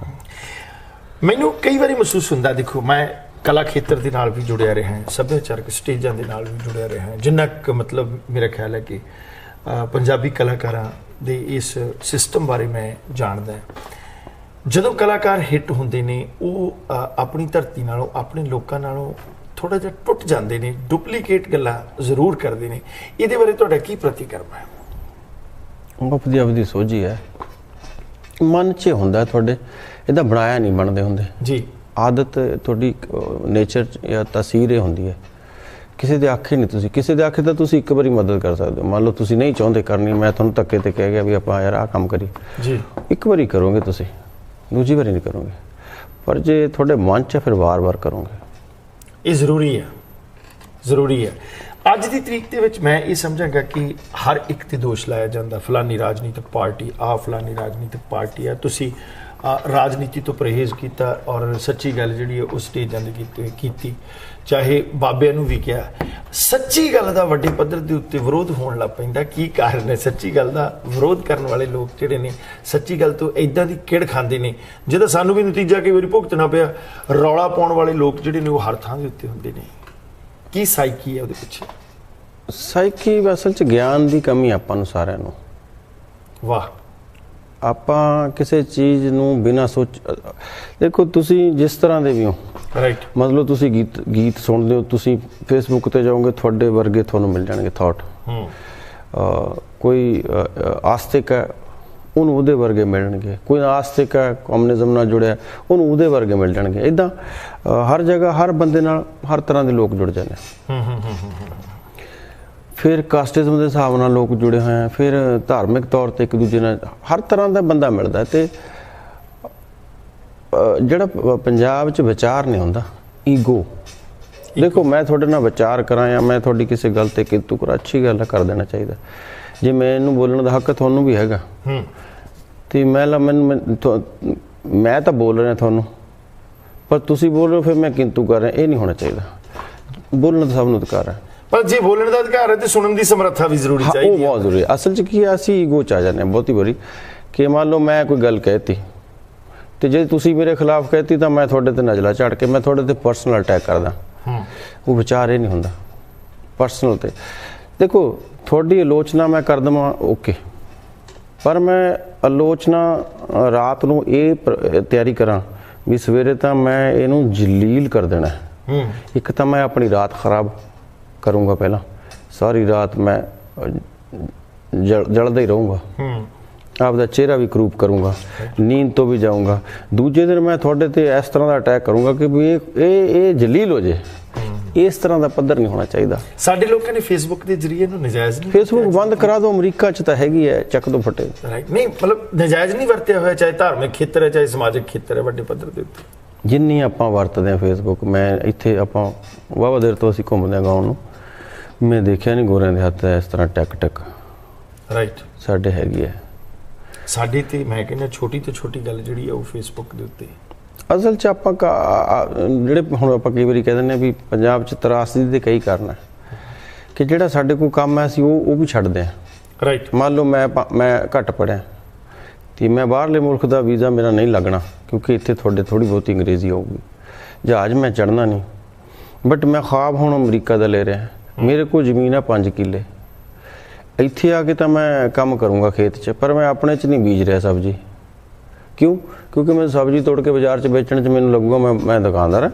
ਮੈਨੂੰ ਕਈ ਵਾਰੀ ਮਹਿਸੂਸ ਹੁੰਦਾ, ਦੇਖੋ ਮੈਂ ਕਲਾ ਖੇਤਰ ਦੇ ਨਾਲ ਵੀ ਜੁੜਿਆ ਰਿਹਾ, ਸੱਭਿਆਚਾਰਕ ਸਟੇਜਾਂ ਦੇ ਨਾਲ ਵੀ ਜੁੜਿਆ ਰਿਹਾ, ਜਿੰਨਾ ਕੁ ਮਤਲਬ ਮੇਰਾ ਖਿਆਲ ਹੈ ਕਿ ਪੰਜਾਬੀ ਕਲਾਕਾਰਾਂ ਦੇ ਇਸ ਸਿਸਟਮ ਬਾਰੇ ਮੈਂ ਜਾਣਦਾ। ਜਦੋਂ ਕਲਾਕਾਰ ਹਿੱਟ ਹੁੰਦੇ ਨੇ ਉਹ ਆਪਣੀ ਧਰਤੀ ਨਾਲੋਂ ਆਪਣੇ ਲੋਕਾਂ ਨਾਲੋਂ ਥੋੜਾ ਜਿਹਾ ਟੁੱਟ ਜਾਂਦੇ ਨੇ, ਡੁਪਲੀਕੇਟ ਗੱਲਾਂ ਜ਼ਰੂਰ ਕਰਦੇ ਨੇ। ਇਹਦੇ ਬਾਰੇ ਤੁਹਾਡਾ ਕੀ ਪ੍ਰਤੀਕਰਮ ਹੈ? ਆਪਦੀ ਆਪਦੀ ਸੋਝੀ ਹੈ, ਮਨ 'ਚ ਹੁੰਦਾ ਤੁਹਾਡੇ, ਇਹਦਾ ਬਣਾਇਆ ਨਹੀਂ ਬਣਦੇ ਹੁੰਦੇ ਜੀ। ਆਦਤ ਤੁਹਾਡੀ ਨੇਚਰ ਜਾਂ ਤਾਸੀਰ ਇਹ ਹੁੰਦੀ ਹੈ। ਕਿਸੇ ਦੇ ਆਖੇ ਨਹੀਂ, ਤੁਸੀਂ ਕਿਸੇ ਦੇ ਆਖੇ ਤਾਂ ਤੁਸੀਂ ਇੱਕ ਵਾਰੀ ਮਦਦ ਕਰ ਸਕਦੇ ਹੋ। ਮੰਨ ਲਓ ਤੁਸੀਂ ਨਹੀਂ ਚਾਹੁੰਦੇ ਕਰਨੀ, ਮੈਂ ਤੁਹਾਨੂੰ ਧੱਕੇ ਤੇ ਕਹਿ ਗਿਆ ਵੀ ਆਪਾਂ ਯਾਰ ਆਹ ਕੰਮ ਕਰੀ ਜੀ, ਇੱਕ ਵਾਰੀ ਕਰੋਗੇ ਤੁਸੀਂ, ਦੂਜੀ ਵਾਰੀ ਨਹੀਂ ਕਰੋਗੇ। ਪਰ ਜੇ ਤੁਹਾਡੇ ਮਨ 'ਚ ਫਿਰ ਵਾਰ-ਵਾਰ ਕਰੋਗੇ। ਇਹ ਜ਼ਰੂਰੀ ਹੈ। ਅੱਜ ਦੀ ਤਰੀਕ ਦੇ ਵਿੱਚ ਮੈਂ ਇਹ ਸਮਝਾਂਗਾ ਕਿ ਹਰ ਇੱਕ ਤੇ ਦੋਸ਼ ਲਾਇਆ ਜਾਂਦਾ, ਫਲਾਨੀ ਰਾਜਨੀਤਿਕ ਪਾਰਟੀ ਫਲਾਨੀ ਰਾਜਨੀਤਿਕ ਪਾਰਟੀ ਆ। ਤੁਸੀਂ ਰਾਜਨੀਤੀ ਤੋਂ ਪਰਹੇਜ਼ ਕੀਤਾ ਔਰ ਸੱਚੀ ਗੱਲ ਜਿਹੜੀ ਹੈ ਉਹ ਸਟੇਜਾਂ ਦੇ ਕੀਤੀ, ਚਾਹੇ ਬਾਬਿਆਂ ਨੂੰ ਵੀ ਕਿਹਾ। ਸੱਚੀ ਗੱਲ ਦਾ ਵੱਡੇ ਪੱਧਰ ਦੇ ਉੱਤੇ ਵਿਰੋਧ ਹੋਣ ਲੱਗ ਪੈਂਦਾ। ਕੀ ਕਾਰਨ ਹੈ? ਸੱਚੀ ਗੱਲ ਦਾ ਵਿਰੋਧ ਕਰਨ ਵਾਲੇ ਲੋਕ ਜਿਹੜੇ ਨੇ ਸੱਚੀ ਗੱਲ ਤੋਂ ਇਦਾਂ ਦੀ ਕਿੜ ਖਾਂਦੇ ਨੇ ਜਿਹਦਾ ਸਾਨੂੰ ਵੀ ਨਤੀਜਾ ਕਈ ਵਾਰੀ ਭੁਗਤਣਾ ਪਿਆ। ਰੌਲਾ ਪਾਉਣ ਵਾਲੇ ਲੋਕ ਜਿਹੜੇ ਨੇ ਉਹ ਹਰ ਥਾਂ ਦੇ ਉੱਤੇ ਹੁੰਦੇ ਨੇ। ਕੀ ਸਾਈਕੀ ਹੈ ਉਹਦੇ ਪਿੱਛੇ? ਸਾਈਕੀ ਅਸਲ 'ਚ ਗਿਆਨ ਦੀ ਕਮੀ ਆਪਾਂ ਨੂੰ ਸਾਰਿਆਂ ਨੂੰ। ਵਾਹ। ਆਪਾਂ ਕਿਸੇ ਚੀਜ਼ ਨੂੰ ਬਿਨਾਂ ਸੋਚ, ਦੇਖੋ ਤੁਸੀਂ ਜਿਸ ਤਰ੍ਹਾਂ ਦੇ ਵੀ ਹੋ, ਰਾਈਟ, ਮਤਲਬ ਤੁਸੀਂ ਗੀਤ ਸੁਣਦੇ ਹੋ, ਤੁਸੀਂ ਫੇਸਬੁੱਕ ਤੇ ਜਾਓਗੇ, ਤੁਹਾਡੇ ਵਰਗੇ ਤੁਹਾਨੂੰ ਮਿਲ ਜਾਣਗੇ ਥਾਟ। ਕੋਈ ਆਸਤਿਕ ਹੈ ਉਹਨੂੰ ਉਹਦੇ ਵਰਗੇ ਮਿਲਣਗੇ, ਕੋਈ ਆਸਤਿਕ ਹੈ ਕਮਿਊਨਿਜ਼ਮ ਨਾਲ ਜੁੜਿਆ ਉਹਨੂੰ ਉਹਦੇ ਵਰਗੇ ਮਿਲ ਜਾਣਗੇ। ਇੱਦਾਂ ਹਰ ਜਗ੍ਹਾ ਹਰ ਬੰਦੇ ਨਾਲ ਹਰ ਤਰ੍ਹਾਂ ਦੇ ਲੋਕ ਜੁੜ ਜਾਂਦੇ। ਫਿਰ ਕਾਸਟਿਜ਼ਮ ਦੇ ਹਿਸਾਬ ਨਾਲ ਲੋਕ ਜੁੜੇ ਹੋਏ ਆ, ਫਿਰ ਧਾਰਮਿਕ ਤੌਰ ਤੇ ਇੱਕ ਦੂਜੇ ਨਾਲ ਹਰ ਤਰ੍ਹਾਂ ਦਾ ਬੰਦਾ ਮਿਲਦਾ। ਤੇ ਜਿਹੜਾ ਪੰਜਾਬ 'ਚ ਵਿਚਾਰ ਨਹੀਂ ਹੁੰਦਾ, ਈਗੋ। ਦੇਖੋ ਮੈਂ ਤੁਹਾਡੇ ਨਾਲ ਵਿਚਾਰ ਕਰਾਂ ਜਾਂ ਮੈਂ ਤੁਹਾਡੀ ਕਿਸੇ ਗੱਲ ਤੇ ਕਿੰਤੂ ਕਰਾਂ, ਅੱਛੀ ਗੱਲ ਕਰ ਦੇਣਾ ਚਾਹੀਦਾ। ਜੇ ਮੈਨੂੰ ਬੋਲਣ ਦਾ ਹੱਕ ਤੁਹਾਨੂੰ ਵੀ ਹੈਗਾ ਤੇ ਮੈਂ ਤਾਂ ਬੋਲ ਰਿਹਾ ਤੁਹਾਨੂੰ, ਪਰ ਤੁਸੀਂ ਬੋਲ ਰਹੇ ਹੋ ਫਿਰ ਮੈਂ ਕਿੰਤੂ ਕਰ ਰਿਹਾ, ਇਹ ਨਹੀਂ ਹੋਣਾ ਚਾਹੀਦਾ। ਬੋਲਣ ਦਾ ਸਭ ਨੂੰ ਅਧਿਕਾਰ ਹੈ, ਪਰ ਜੇ ਬੋਲਣ ਦਾ ਅਧਿਕਾਰ ਹੈ ਤੇ ਸੁਣਨ ਦੀ ਸਮਰੱਥਾ ਵੀ ਜ਼ਰੂਰੀ ਚਾਹੀਦੀ ਹੈ। ਉਹ ਬਹੁਤ ਜ਼ਰੂਰੀ ਹੈ। ਅਸਲ 'ਚ ਕੀ ਹੈ, ਅਸੀਂ ਈਗੋ 'ਚ ਆ ਜਾਂਦੇ ਹਾਂ ਬਹੁਤੀ ਵਾਰੀ ਕਿ ਮੰਨ ਲਓ ਮੈਂ ਕੋਈ ਗੱਲ ਕਹਿਤੀ ਤੇ ਜੇ ਤੁਸੀਂ ਮੇਰੇ ਖਿਲਾਫ ਕਹਿਤੀ ਤਾਂ ਮੈਂ ਤੁਹਾਡੇ ਤੇ ਨਜ਼ਲਾ ਝਾੜ ਕੇ ਮੈਂ ਤੁਹਾਡੇ ਤੇ ਪਰਸਨਲ ਅਟੈਕ ਕਰਦਾ। ਉਹ ਵਿਚਾਰ ਇਹ ਨਹੀਂ ਹੁੰਦਾ ਪਰਸਨਲ ਤੇ। ਦੇਖੋ ਤੁਹਾਡੀ ਆਲੋਚਨਾ ਮੈਂ ਕਰ ਦੇਵਾਂ ਓਕੇ, ਪਰ ਮੈਂ ਆਲੋਚਨਾ ਰਾਤ ਨੂੰ ਇਹ ਤਿਆਰੀ ਕਰਾਂ ਵੀ ਸਵੇਰੇ ਤਾਂ ਮੈਂ ਇਹਨੂੰ ਜਲੀਲ ਕਰ ਦੇਣਾ। ਇੱਕ ਤਾਂ ਮੈਂ ਆਪਣੀ ਰਾਤ ਖਰਾਬ ਕਰੂੰਗਾ, ਪਹਿਲਾਂ ਸਾਰੀ ਰਾਤ ਮੈਂ ਜਲਦਾ ਹੀ ਰਹੂੰਗਾ, ਆਪਦਾ ਚਿਹਰਾ ਵੀ ਕਰੂਪ ਕਰੂੰਗਾ, ਨੀਂਦ ਤੋਂ ਵੀ ਜਾਊਂਗਾ। ਦੂਜੇ ਦਿਨ ਮੈਂ ਤੁਹਾਡੇ ਤੇ ਇਸ ਤਰ੍ਹਾਂ ਦਾ ਅਟੈਕ ਕਰੂੰਗਾ ਕਿ ਵੀ ਇਹ ਜਲੀਲ ਹੋ ਜੇ। ਇਸ ਤਰ੍ਹਾਂ ਦਾ ਪੱਧਰ ਨਹੀਂ ਹੋਣਾ ਚਾਹੀਦਾ। ਸਾਡੇ ਲੋਕਾਂ ਨੇ ਫੇਸਬੁੱਕ ਦੇ ਜ਼ਰੀਏ ਨੂੰ ਨਜਾਇਜ਼ ਨਹੀਂ, ਫੇਸਬੁੱਕ ਬੰਦ ਕਰਾ ਦਿਓ, ਅਮਰੀਕਾ 'ਚ ਤਾਂ ਹੈਗੀ ਹੈ, ਚੱਕ ਦੋ ਫੱਟੇ। ਨਹੀਂ ਮਤਲਬ ਨਜਾਇਜ਼ ਨਹੀਂ ਵਰਤਿਆ ਹੋਇਆ, ਚਾਹੇ ਧਾਰਮਿਕ ਖੇਤਰ ਹੈ ਚਾਹੇ ਸਮਾਜਿਕ ਖੇਤਰ ਹੈ, ਵੱਡੇ ਪੱਧਰ ਦੇ ਉੱਤੇ ਜਿੰਨੀ ਆਪਾਂ ਵਰਤਦੇ ਹਾਂ ਫੇਸਬੁੱਕ। ਮੈਂ ਇੱਥੇ ਆਪਾਂ ਵਾਹਵਾ ਦੇਰ ਤੋਂ ਅਸੀਂ ਘੁੰਮਦੇ ਹਾਂ ਗਾਉਂ ਨੂੰ, ਮੈਂ ਦੇਖਿਆ ਨਹੀਂ ਗੋਰਿਆਂ ਦੇ ਹੱਥ ਇਸ ਤਰ੍ਹਾਂ ਟਕ ਰਾਈਟ। ਸਾਡੇ ਹੈਗੀ ਹੈ ਸਾਡੇ ਤੇ ਮੈਂ ਕਹਿੰਦਾ ਛੋਟੀ ਤੋਂ ਛੋਟੀ ਗੱਲ ਜਿਹੜੀ ਹੈ ਉਹ ਫੇਸਬੁੱਕ ਦੇ ਉੱਤੇ। ਅਸਲ 'ਚ ਆਪਾਂ ਜਿਹੜੇ ਹੁਣ ਆਪਾਂ ਕਈ ਵਾਰੀ ਕਹਿ ਦਿੰਦੇ ਹਾਂ ਵੀ ਪੰਜਾਬ 'ਚ ਤਰਾਸਦੀ ਦੇ ਕਈ ਕਾਰਨ ਹੈ ਕਿ ਜਿਹੜਾ ਸਾਡੇ ਕੋਲ ਕੰਮ ਹੈ ਅਸੀਂ ਉਹ ਵੀ ਛੱਡਦੇ ਹਾਂ। ਰਾਈਟ। ਮੰਨ ਲਓ ਮੈਂ ਘੱਟ ਪੜ੍ਹਿਆ ਤੇ ਮੈਂ ਬਾਹਰਲੇ ਮੁਲਕ ਦਾ ਵੀਜ਼ਾ ਮੇਰਾ ਨਹੀਂ ਲੱਗਣਾ ਕਿਉਂਕਿ ਇੱਥੇ ਤੁਹਾਡੇ ਥੋੜ੍ਹੀ ਬਹੁਤੀ ਅੰਗਰੇਜ਼ੀ ਆਊਗੀ, ਜਹਾਜ਼ ਮੈਂ ਚੜ੍ਹਨਾ ਨਹੀਂ, ਬਟ ਮੈਂ ख्वाब ਹੁਣ ਅਮਰੀਕਾ ਦਾ ਲੈ ਰਿਹਾ। ਮੇਰੇ ਕੋਲ ਜ਼ਮੀਨ ਹੈ 5 ਕਿੱਲੇ, ਇੱਥੇ ਆ ਕੇ ਤਾਂ ਮੈਂ ਕੰਮ ਕਰੂੰਗਾ ਖੇਤ 'ਚ, ਪਰ ਮੈਂ ਆਪਣੇ 'ਚ ਨਹੀਂ ਬੀਜ ਰਿਹਾ ਸਬਜ਼ੀ। ਕਿਉਂ? ਕਿਉਂਕਿ ਮੈਂ ਸਬਜ਼ੀ ਤੋੜ ਕੇ ਬਾਜ਼ਾਰ 'ਚ ਵੇਚਣ 'ਚ ਮੈਨੂੰ ਲੱਗੂਗਾ ਮੈਂ ਦੁਕਾਨਦਾਰ ਹਾਂ,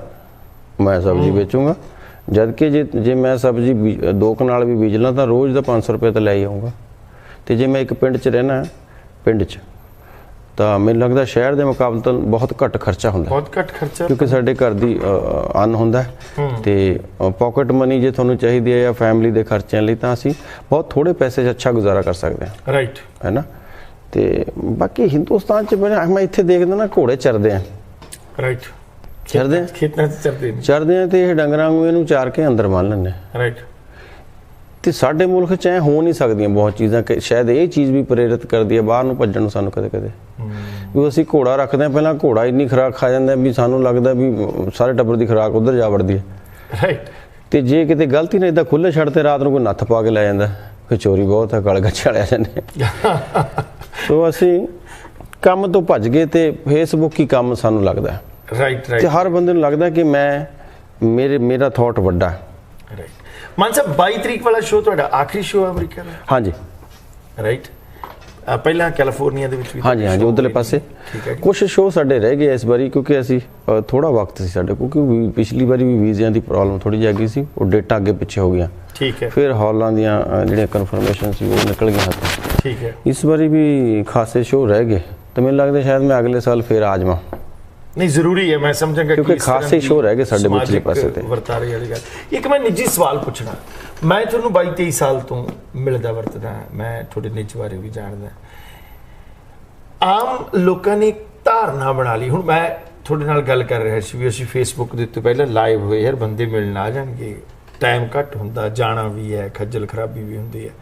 ਮੈਂ ਸਬਜ਼ੀ ਵੇਚੂੰਗਾ। ਜਦ ਕਿ ਜੇ ਮੈਂ ਸਬਜ਼ੀ 2 ਕਨਾਲ ਵੀ ਬੀਜ ਲਾਂ ਤਾਂ ਰੋਜ਼ ਦਾ 500 ਰੁਪਏ ਤਾਂ ਲੈ ਹੀ ਆਊਂਗਾ। ਤੇ ਜੇ ਮੈਂ ਇੱਕ ਪਿੰਡ 'ਚ ਰਹਿਣਾ, ਪਿੰਡ 'ਚ, ਤਾਂ ਮੈਨੂੰ ਲੱਗਦਾ ਸ਼ਹਿਰ ਦੇ ਮੁਕਾਬਲੇ ਬਹੁਤ ਘੱਟ ਖਰਚਾ ਹੁੰਦਾ, ਬਹੁਤ ਘੱਟ ਖਰਚਾ, ਕਿਉਂਕਿ ਸਾਡੇ ਘਰ ਦੀ ਅੰਨ ਹੁੰਦਾ ਤੇ ਪਾਕਟ ਮਨੀ ਜੇ ਤੁਹਾਨੂੰ ਚਾਹੀਦੀ ਹੈ ਜਾਂ ਫੈਮਿਲੀ ਦੇ ਖਰਚਿਆਂ ਲਈ ਤਾਂ ਅਸੀਂ ਬਹੁਤ ਥੋੜੇ ਪੈਸੇ 'ਚ ਅੱਛਾ ਗੁਜ਼ਾਰਾ ਕਰ ਸਕਦੇ ਹਾਂ। ਰਾਈਟ ਹੈ ਨਾ। ਤੇ ਬਾਕੀ ਹਿੰਦੁਸਤਾਨ 'ਚ ਮੈਂ ਇੱਥੇ ਦੇਖਦਾ ਨਾ ਘੋੜੇ ਚਰਦੇ ਆ। ਰਾਈਟ। ਚਰਦੇ ਖੇਤਾਂ 'ਚ ਚਰਦੇ ਆ ਤੇ ਇਹ ਡੰਗਰਾਂ ਨੂੰ ਇਹਨੂੰ ਚਾਰ ਕੇ ਅੰਦਰ ਬੰਨ ਲੈਂਦੇ। ਰਾਈਟ। ਤੇ ਸਾਡੇ ਮੁਲਕ 'ਚ ਐ ਹੋ ਨਹੀਂ ਸਕਦੀਆਂ ਬਹੁਤ ਚੀਜ਼ਾਂ ਕਿ ਸ਼ਾਇਦ ਇਹ ਚੀਜ਼ ਵੀ ਪ੍ਰੇਰਿਤ ਕਰਦੀ ਹੈ ਬਾਹਰ ਨੂੰ ਭੱਜਣ ਨੂੰ ਸਾਨੂੰ ਕਦੇ ਵੀ ਅਸੀਂ ਘੋੜਾ ਰੱਖਦੇ ਹਾਂ, ਪਹਿਲਾਂ ਘੋੜਾ ਇੰਨੀ ਖੁਰਾਕ ਖਾ ਜਾਂਦਾ ਵੀ ਸਾਨੂੰ ਲੱਗਦਾ ਵੀ ਸਾਰੇ ਟੱਬਰ ਦੀ ਖੁਰਾਕ ਉੱਧਰ ਜਾ ਵੜਦੀ ਹੈ। ਰਾਈਟ। ਤੇ ਜੇ ਕਿਤੇ ਗਲਤੀ ਨਾਲ ਇੱਦਾਂ ਖੁੱਲ੍ਹੇ ਛੱਡ ਤੇ ਰਾਤ ਨੂੰ ਕੋਈ ਨੱਥ ਪਾ ਕੇ ਲੈ ਜਾਂਦਾ, ਫਿਰ ਚੋਰੀ ਬਹੁਤ ਹੈ, ਗਲ ਗੱਛ ਵਾਲਿਆ ਜਾਂਦੇ। ਸੋ ਅਸੀਂ ਕੰਮ ਤੋਂ ਭੱਜ ਗਏ ਤੇ ਫੇਸਬੁੱਕ ਹੀ ਕੰਮ ਸਾਨੂੰ ਲੱਗਦਾ। ਰਾਈਟ। ਤੇ ਹਰ ਬੰਦੇ ਨੂੰ ਲੱਗਦਾ ਕਿ ਮੇਰਾ ਥਾਟ ਵੱਡਾ। ਰਾਈਟ। ਮਾਨ ਸਾਹਿਬ 22 ਤਰੀਕ ਵਾਲਾ ਸ਼ੋਅ ਤੁਹਾਡਾ ਆਖਰੀ ਸ਼ੋਅ ਹੈ ਅਮਰੀਕਾ ਦਾ? ਹਾਂਜੀ। ਰਾਈਟ। ਪਹਿਲਾਂ ਕੈਲੀਫੋਰਨੀਆ ਦੇ ਵਿੱਚ ਵੀ? ਹਾਂਜੀ ਉਧਰਲੇ ਪਾਸੇ ਕੁਛ ਸ਼ੋਅ ਸਾਡੇ ਰਹਿ ਗਏ ਇਸ ਵਾਰੀ ਕਿਉਂਕਿ ਅਸੀਂ ਥੋੜਾ ਵਕਤ ਸੀ ਸਾਡੇ ਕੋਲ, ਕਿਉਂਕਿ ਪਿਛਲੀ ਵਾਰੀ ਵੀ ਵੀਜ਼ਿਆਂ ਦੀ ਪ੍ਰੋਬਲਮ ਥੋੜੀ ਜਿਹੀ ਆ ਗਈ ਸੀ, ਉਹ ਡੇਟਾਂ ਅੱਗੇ ਪਿੱਛੇ ਹੋ ਗਈਆਂ। ਠੀਕ ਹੈ। ਫਿਰ ਹਾਲਾਂ ਦੀਆਂ ਜਿਹੜੀਆਂ ਕਨਫਰਮੇਸ਼ਨ ਸੀ ਉਹ ਨਿਕਲ ਗਈਆਂ ਹੱਥੋਂ। ਠੀਕ ਹੈ। ਇਸ ਵਾਰੀ ਵੀ ਖਾਸੇ ਸ਼ੋਅ ਰਹਿ ਗਏ ਤੇ ਮੈਨੂੰ ਲੱਗਦਾ ਸ਼ਾਇਦ ਮੈਂ ਅਗਲੇ ਸਾਲ ਫਿਰ ਆ ਜਾਵਾਂ। ਨਹੀਂ ਜ਼ਰੂਰੀ ਹੈ, ਮੈਂ ਸਮਝਾਂਗਾ ਕਿਉਂਕਿ ਖਾਸੇ ਸ਼ੋਅ ਰਹਿ ਗਏ ਸਾਡੇ ਪਿਛਲੇ ਪਾਸੇ ਤੇ ਵਰਤਾਰੇ ਵਾਲੀ ਗੱਲ। ਇੱਕ ਮੈਂ ਨਿੱਜੀ ਸਵਾਲ ਪੁੱਛਣਾ, ਮੈਂ ਤੁਹਾਨੂੰ 22-23 ਸਾਲ ਤੋਂ ਮਿਲਦਾ ਵਰਤਦਾ, ਮੈਂ ਤੁਹਾਡੇ ਨਿੱਜ ਬਾਰੇ ਵੀ ਜਾਣਦਾ। ਆਮ ਲੋਕਾਂ ਨੇ ਧਾਰਨਾ ਬਣਾ ਲਈ, ਹੁਣ ਮੈਂ ਤੁਹਾਡੇ ਨਾਲ ਗੱਲ ਕਰ ਰਿਹਾ ਸੀ ਵੀ ਅਸੀਂ ਫੇਸਬੁੱਕ ਦੇ ਉੱਤੇ ਪਹਿਲਾਂ ਲਾਈਵ ਹੋਏ, ਯਾਰ ਬੰਦੇ ਮਿਲਣ ਆ ਜਾਣਗੇ, ਟਾਈਮ ਘੱਟ ਹੁੰਦਾ, ਜਾਣਾ ਵੀ ਹੈ, ਖੱਜਲ ਖਰਾਬੀ ਵੀ ਹੁੰਦੀ ਹੈ।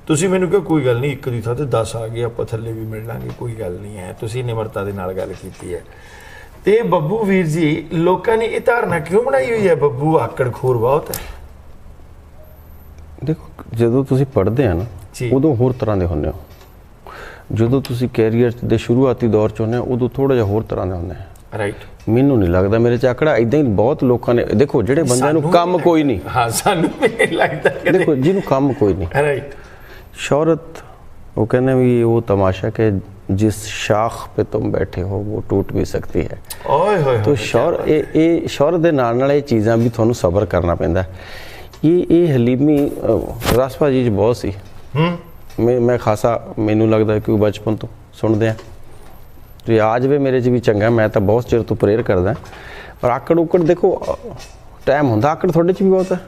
ਤੁਸੀਂ ਮੈਨੂੰ ਕਿਹਾ ਕੋਈ ਗੱਲ ਨਹੀਂ, ਇੱਕ ਦੀ ਥਾਂ ਤੇ 10 ਆ ਗਏ, ਆਪਾਂ ਥੱਲੇ ਵੀ ਮਿਲ ਲਾਂਗੇ, ਕੋਈ ਗੱਲ ਨਹੀਂ ਹੈ। ਤੁਸੀਂ ਨਿਮਰਤਾ ਦੇ ਨਾਲ ਗੱਲ ਕੀਤੀ ਹੈ। ਤੇ ਬੱਬੂ ਵੀਰ ਜੀ, ਲੋਕਾਂ ਨੇ ਇਹ ਧਾਰਨਾ ਕਿਉਂ ਬਣਾਈ ਹੋਈ ਹੈ ਬੱਬੂ ਆਕੜਖੋਰ ਬਹੁਤ ਹੈ? ਦੇਖੋ ਜਦੋਂ ਤੁਸੀਂ ਪੜ੍ਹਦੇ ਆ ਨਾ ਉਦੋਂ ਹੋਰ ਤਰ੍ਹਾਂ ਦੇ ਹੁੰਦੇ ਹੋ, ਜਦੋਂ ਤੁਸੀਂ ਕੈਰੀਅਰ ਦੇ ਸ਼ੁਰੂਆਤੀ ਦੌਰ 'ਚ ਹੁੰਦੇ ਹੋ ਉਦੋਂ ਥੋੜਾ ਜਿਹਾ ਹੋਰ ਤਰ੍ਹਾਂ ਦੇ ਹੁੰਦੇ ਆ। ਰਾਈਟ। ਮੈਨੂੰ ਨਹੀਂ ਲੱਗਦਾ ਮੇਰੇ 'ਚ ਆਕੜਾ ਇਦਾਂ ਹੀ ਬਹੁਤ ਲੋਕਾਂ ਨੇ, ਦੇਖੋ ਜਿਹੜੇ ਬੰਦਿਆਂ ਨੂੰ ਕੰਮ ਕੋਈ ਨਹੀਂ, ਹਾਂ ਸਾਨੂੰ ਵੀ ਲੱਗਦਾ, ਦੇਖੋ ਜਿਹਨੂੰ ਕੰਮ ਕੋਈ ਨਹੀਂ। ਰਾਈਟ। ਸ਼ੌਹਰਤ वो कहने भी वो तमाशा के जिस शाख पे तुम बैठे हो वो टूट भी सकती है। तो शौहरत ਦੇ ਨਾਲ ਇਹ ਚੀਜ਼ਾਂ ਵੀ ਤੁਹਾਨੂੰ ਸਬਰ ਕਰਨਾ ਪੈਂਦਾ। ਇਹ ਹਲੀਮੀ ਰਸ ਭਾਜੀ 'ਚ ਬਹੁਤ ਸੀ। ਮੈਂ ਖਾਸਾ ਮੈਨੂੰ ਲੱਗਦਾ ਕਿ ਬਚਪਨ ਤੋਂ ਸੁਣਦੇ ਆ ਤੇ ਆ ਜਾਵੇ ਮੇਰੇ 'ਚ ਵੀ ਚੰਗਾ, ਮੈਂ ਤਾਂ ਬਹੁਤ ਚਿਰ ਤੋਂ ਪ੍ਰੇਅਰ ਕਰਦਾ। ਪਰ ਆਕੜ ਉਕੜ ਦੇਖੋ ਟਾਈਮ ਹੁੰਦਾ, ਆਕੜ ਤੁਹਾਡੇ 'ਚ ਵੀ ਬਹੁਤ ਹੈ।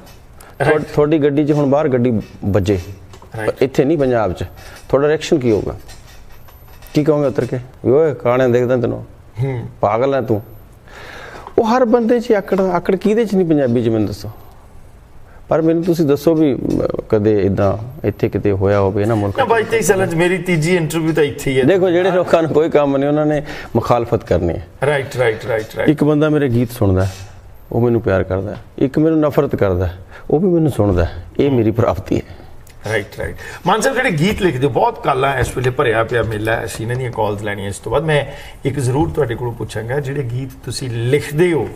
ਤੁਹਾਡੀ ਗੱਡੀ 'ਚ ਹੁਣ ਬਾਹਰ ਗੱਡੀ ਵੱਜੇ, ਇੱਥੇ ਨਹੀਂ ਪੰਜਾਬ 'ਚ, ਤੁਹਾਡਾ ਰਿਐਕਸ਼ਨ ਕੀ ਹੋਊਗਾ? ਕੀ ਕਹੋਗੇ ਉਤਰ ਕੇ ਓਏ ਕਾਣੇ ਦੇਖਦਾ ਤੈਨੂੰ, ਪਾਗਲ ਹੈ ਤੂੰ? ਉਹ ਹਰ ਬੰਦੇ 'ਚ ਆਕੜ ਕਿਹਦੇ 'ਚ ਨਹੀਂ ਪੰਜਾਬੀ 'ਚ, ਮੈਨੂੰ ਦੱਸੋ। ਪਰ ਮੈਨੂੰ ਤੁਸੀਂ ਦੱਸੋ ਵੀ ਕਦੇ ਇਦਾਂ ਇੱਥੇ ਕਿਤੇ ਹੋਇਆ ਹੋਵੇ ਨਾ ਮੁਲਕ 22 ਸਾਲਾਂ 'ਚ ਮੇਰੀ ਤੀਜੀ ਇੰਟਰਵਿਊ ਤਾਂ ਇੱਥੇ ਹੀ ਹੈ। ਦੇਖੋ ਜਿਹੜੇ ਲੋਕਾਂ ਨੂੰ ਕੋਈ ਕੰਮ ਨਹੀਂ ਉਹਨਾਂ ਨੇ ਮੁਖਾਲਫਤ ਕਰਨੀ ਹੈ। ਰਾਈਟ ਇੱਕ ਬੰਦਾ ਮੇਰੇ ਗੀਤ ਸੁਣਦਾ ਉਹ ਮੈਨੂੰ ਪਿਆਰ ਕਰਦਾ, ਇੱਕ ਮੈਨੂੰ ਨਫ਼ਰਤ ਕਰਦਾ ਉਹ ਵੀ ਮੈਨੂੰ ਸੁਣਦਾ, ਇਹ ਮੇਰੀ ਪ੍ਰਾਪਤੀ ਹੈ। ਰਾਈਟ ਮਾਨ ਸਾਹਿਬ, ਜਿਹੜੇ ਗੀਤ ਲਿਖਦੇ ਹੋ ਬਹੁਤ ਕਾਲਾਂ ਇਸ ਵੇਲੇ ਭਰਿਆ ਪਿਆ ਮੇਲਾ, ਅਸੀਂ ਇਹਨਾਂ ਦੀਆਂ ਕਾਲਸ ਲੈਣੀਆਂ। ਇਸ ਤੋਂ ਬਾਅਦ ਮੈਂ ਇੱਕ ਜ਼ਰੂਰ ਤੁਹਾਡੇ ਕੋਲੋਂ ਪੁੱਛਾਂਗਾ, ਜਿਹੜੇ ਗੀਤ ਤੁਸੀਂ ਲਿਖਦੇ ਹੋ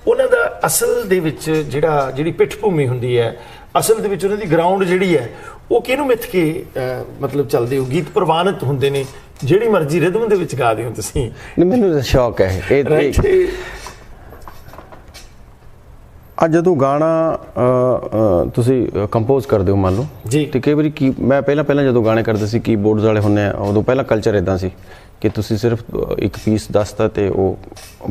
ਉਹਨਾਂ ਦਾ ਅਸਲ ਦੇ ਵਿੱਚ ਜਿਹੜੀ ਪਿੱਠ ਭੂਮੀ ਹੁੰਦੀ ਹੈ, ਅਸਲ ਦੇ ਵਿੱਚ ਉਹਨਾਂ ਦੀ ਗਰਾਊਂਡ ਜਿਹੜੀ ਹੈ ਉਹ ਕਿਹਨੂੰ ਮਿੱਥ ਕੇ ਮਤਲਬ ਚੱਲਦੇ ਹੋ? ਗੀਤ ਪ੍ਰਵਾਨਿਤ ਹੁੰਦੇ ਨੇ, ਜਿਹੜੀ ਮਰਜ਼ੀ ਰਿਦਮ ਦੇ ਵਿੱਚ ਗਾ ਦਿਓ ਤੁਸੀਂ? ਨਹੀਂ, ਮੈਨੂੰ ਸ਼ੌਕ ਹੈ ਇਹ। ਅੱਜ ਜਦੋਂ ਗਾਣਾ ਤੁਸੀਂ ਕੰਪੋਜ਼ ਕਰਦੇ ਹੋ ਮੰਨ ਲਓ ਜੀ, ਤੇ ਕਈ ਵਾਰੀ ਕੀ ਮੈਂ ਪਹਿਲਾਂ ਜਦੋਂ ਗਾਣੇ ਕਰਦੇ ਸੀ ਕੀਬੋਰਡਸ ਵਾਲੇ ਹੁੰਦੇ ਆ, ਉਦੋਂ ਪਹਿਲਾਂ ਕਲਚਰ ਇਦਾਂ ਸੀ ਕਿ ਤੁਸੀਂ ਸਿਰਫ ਇੱਕ ਪੀਸ ਦੱਸਤਾ ਤੇ ਉਹ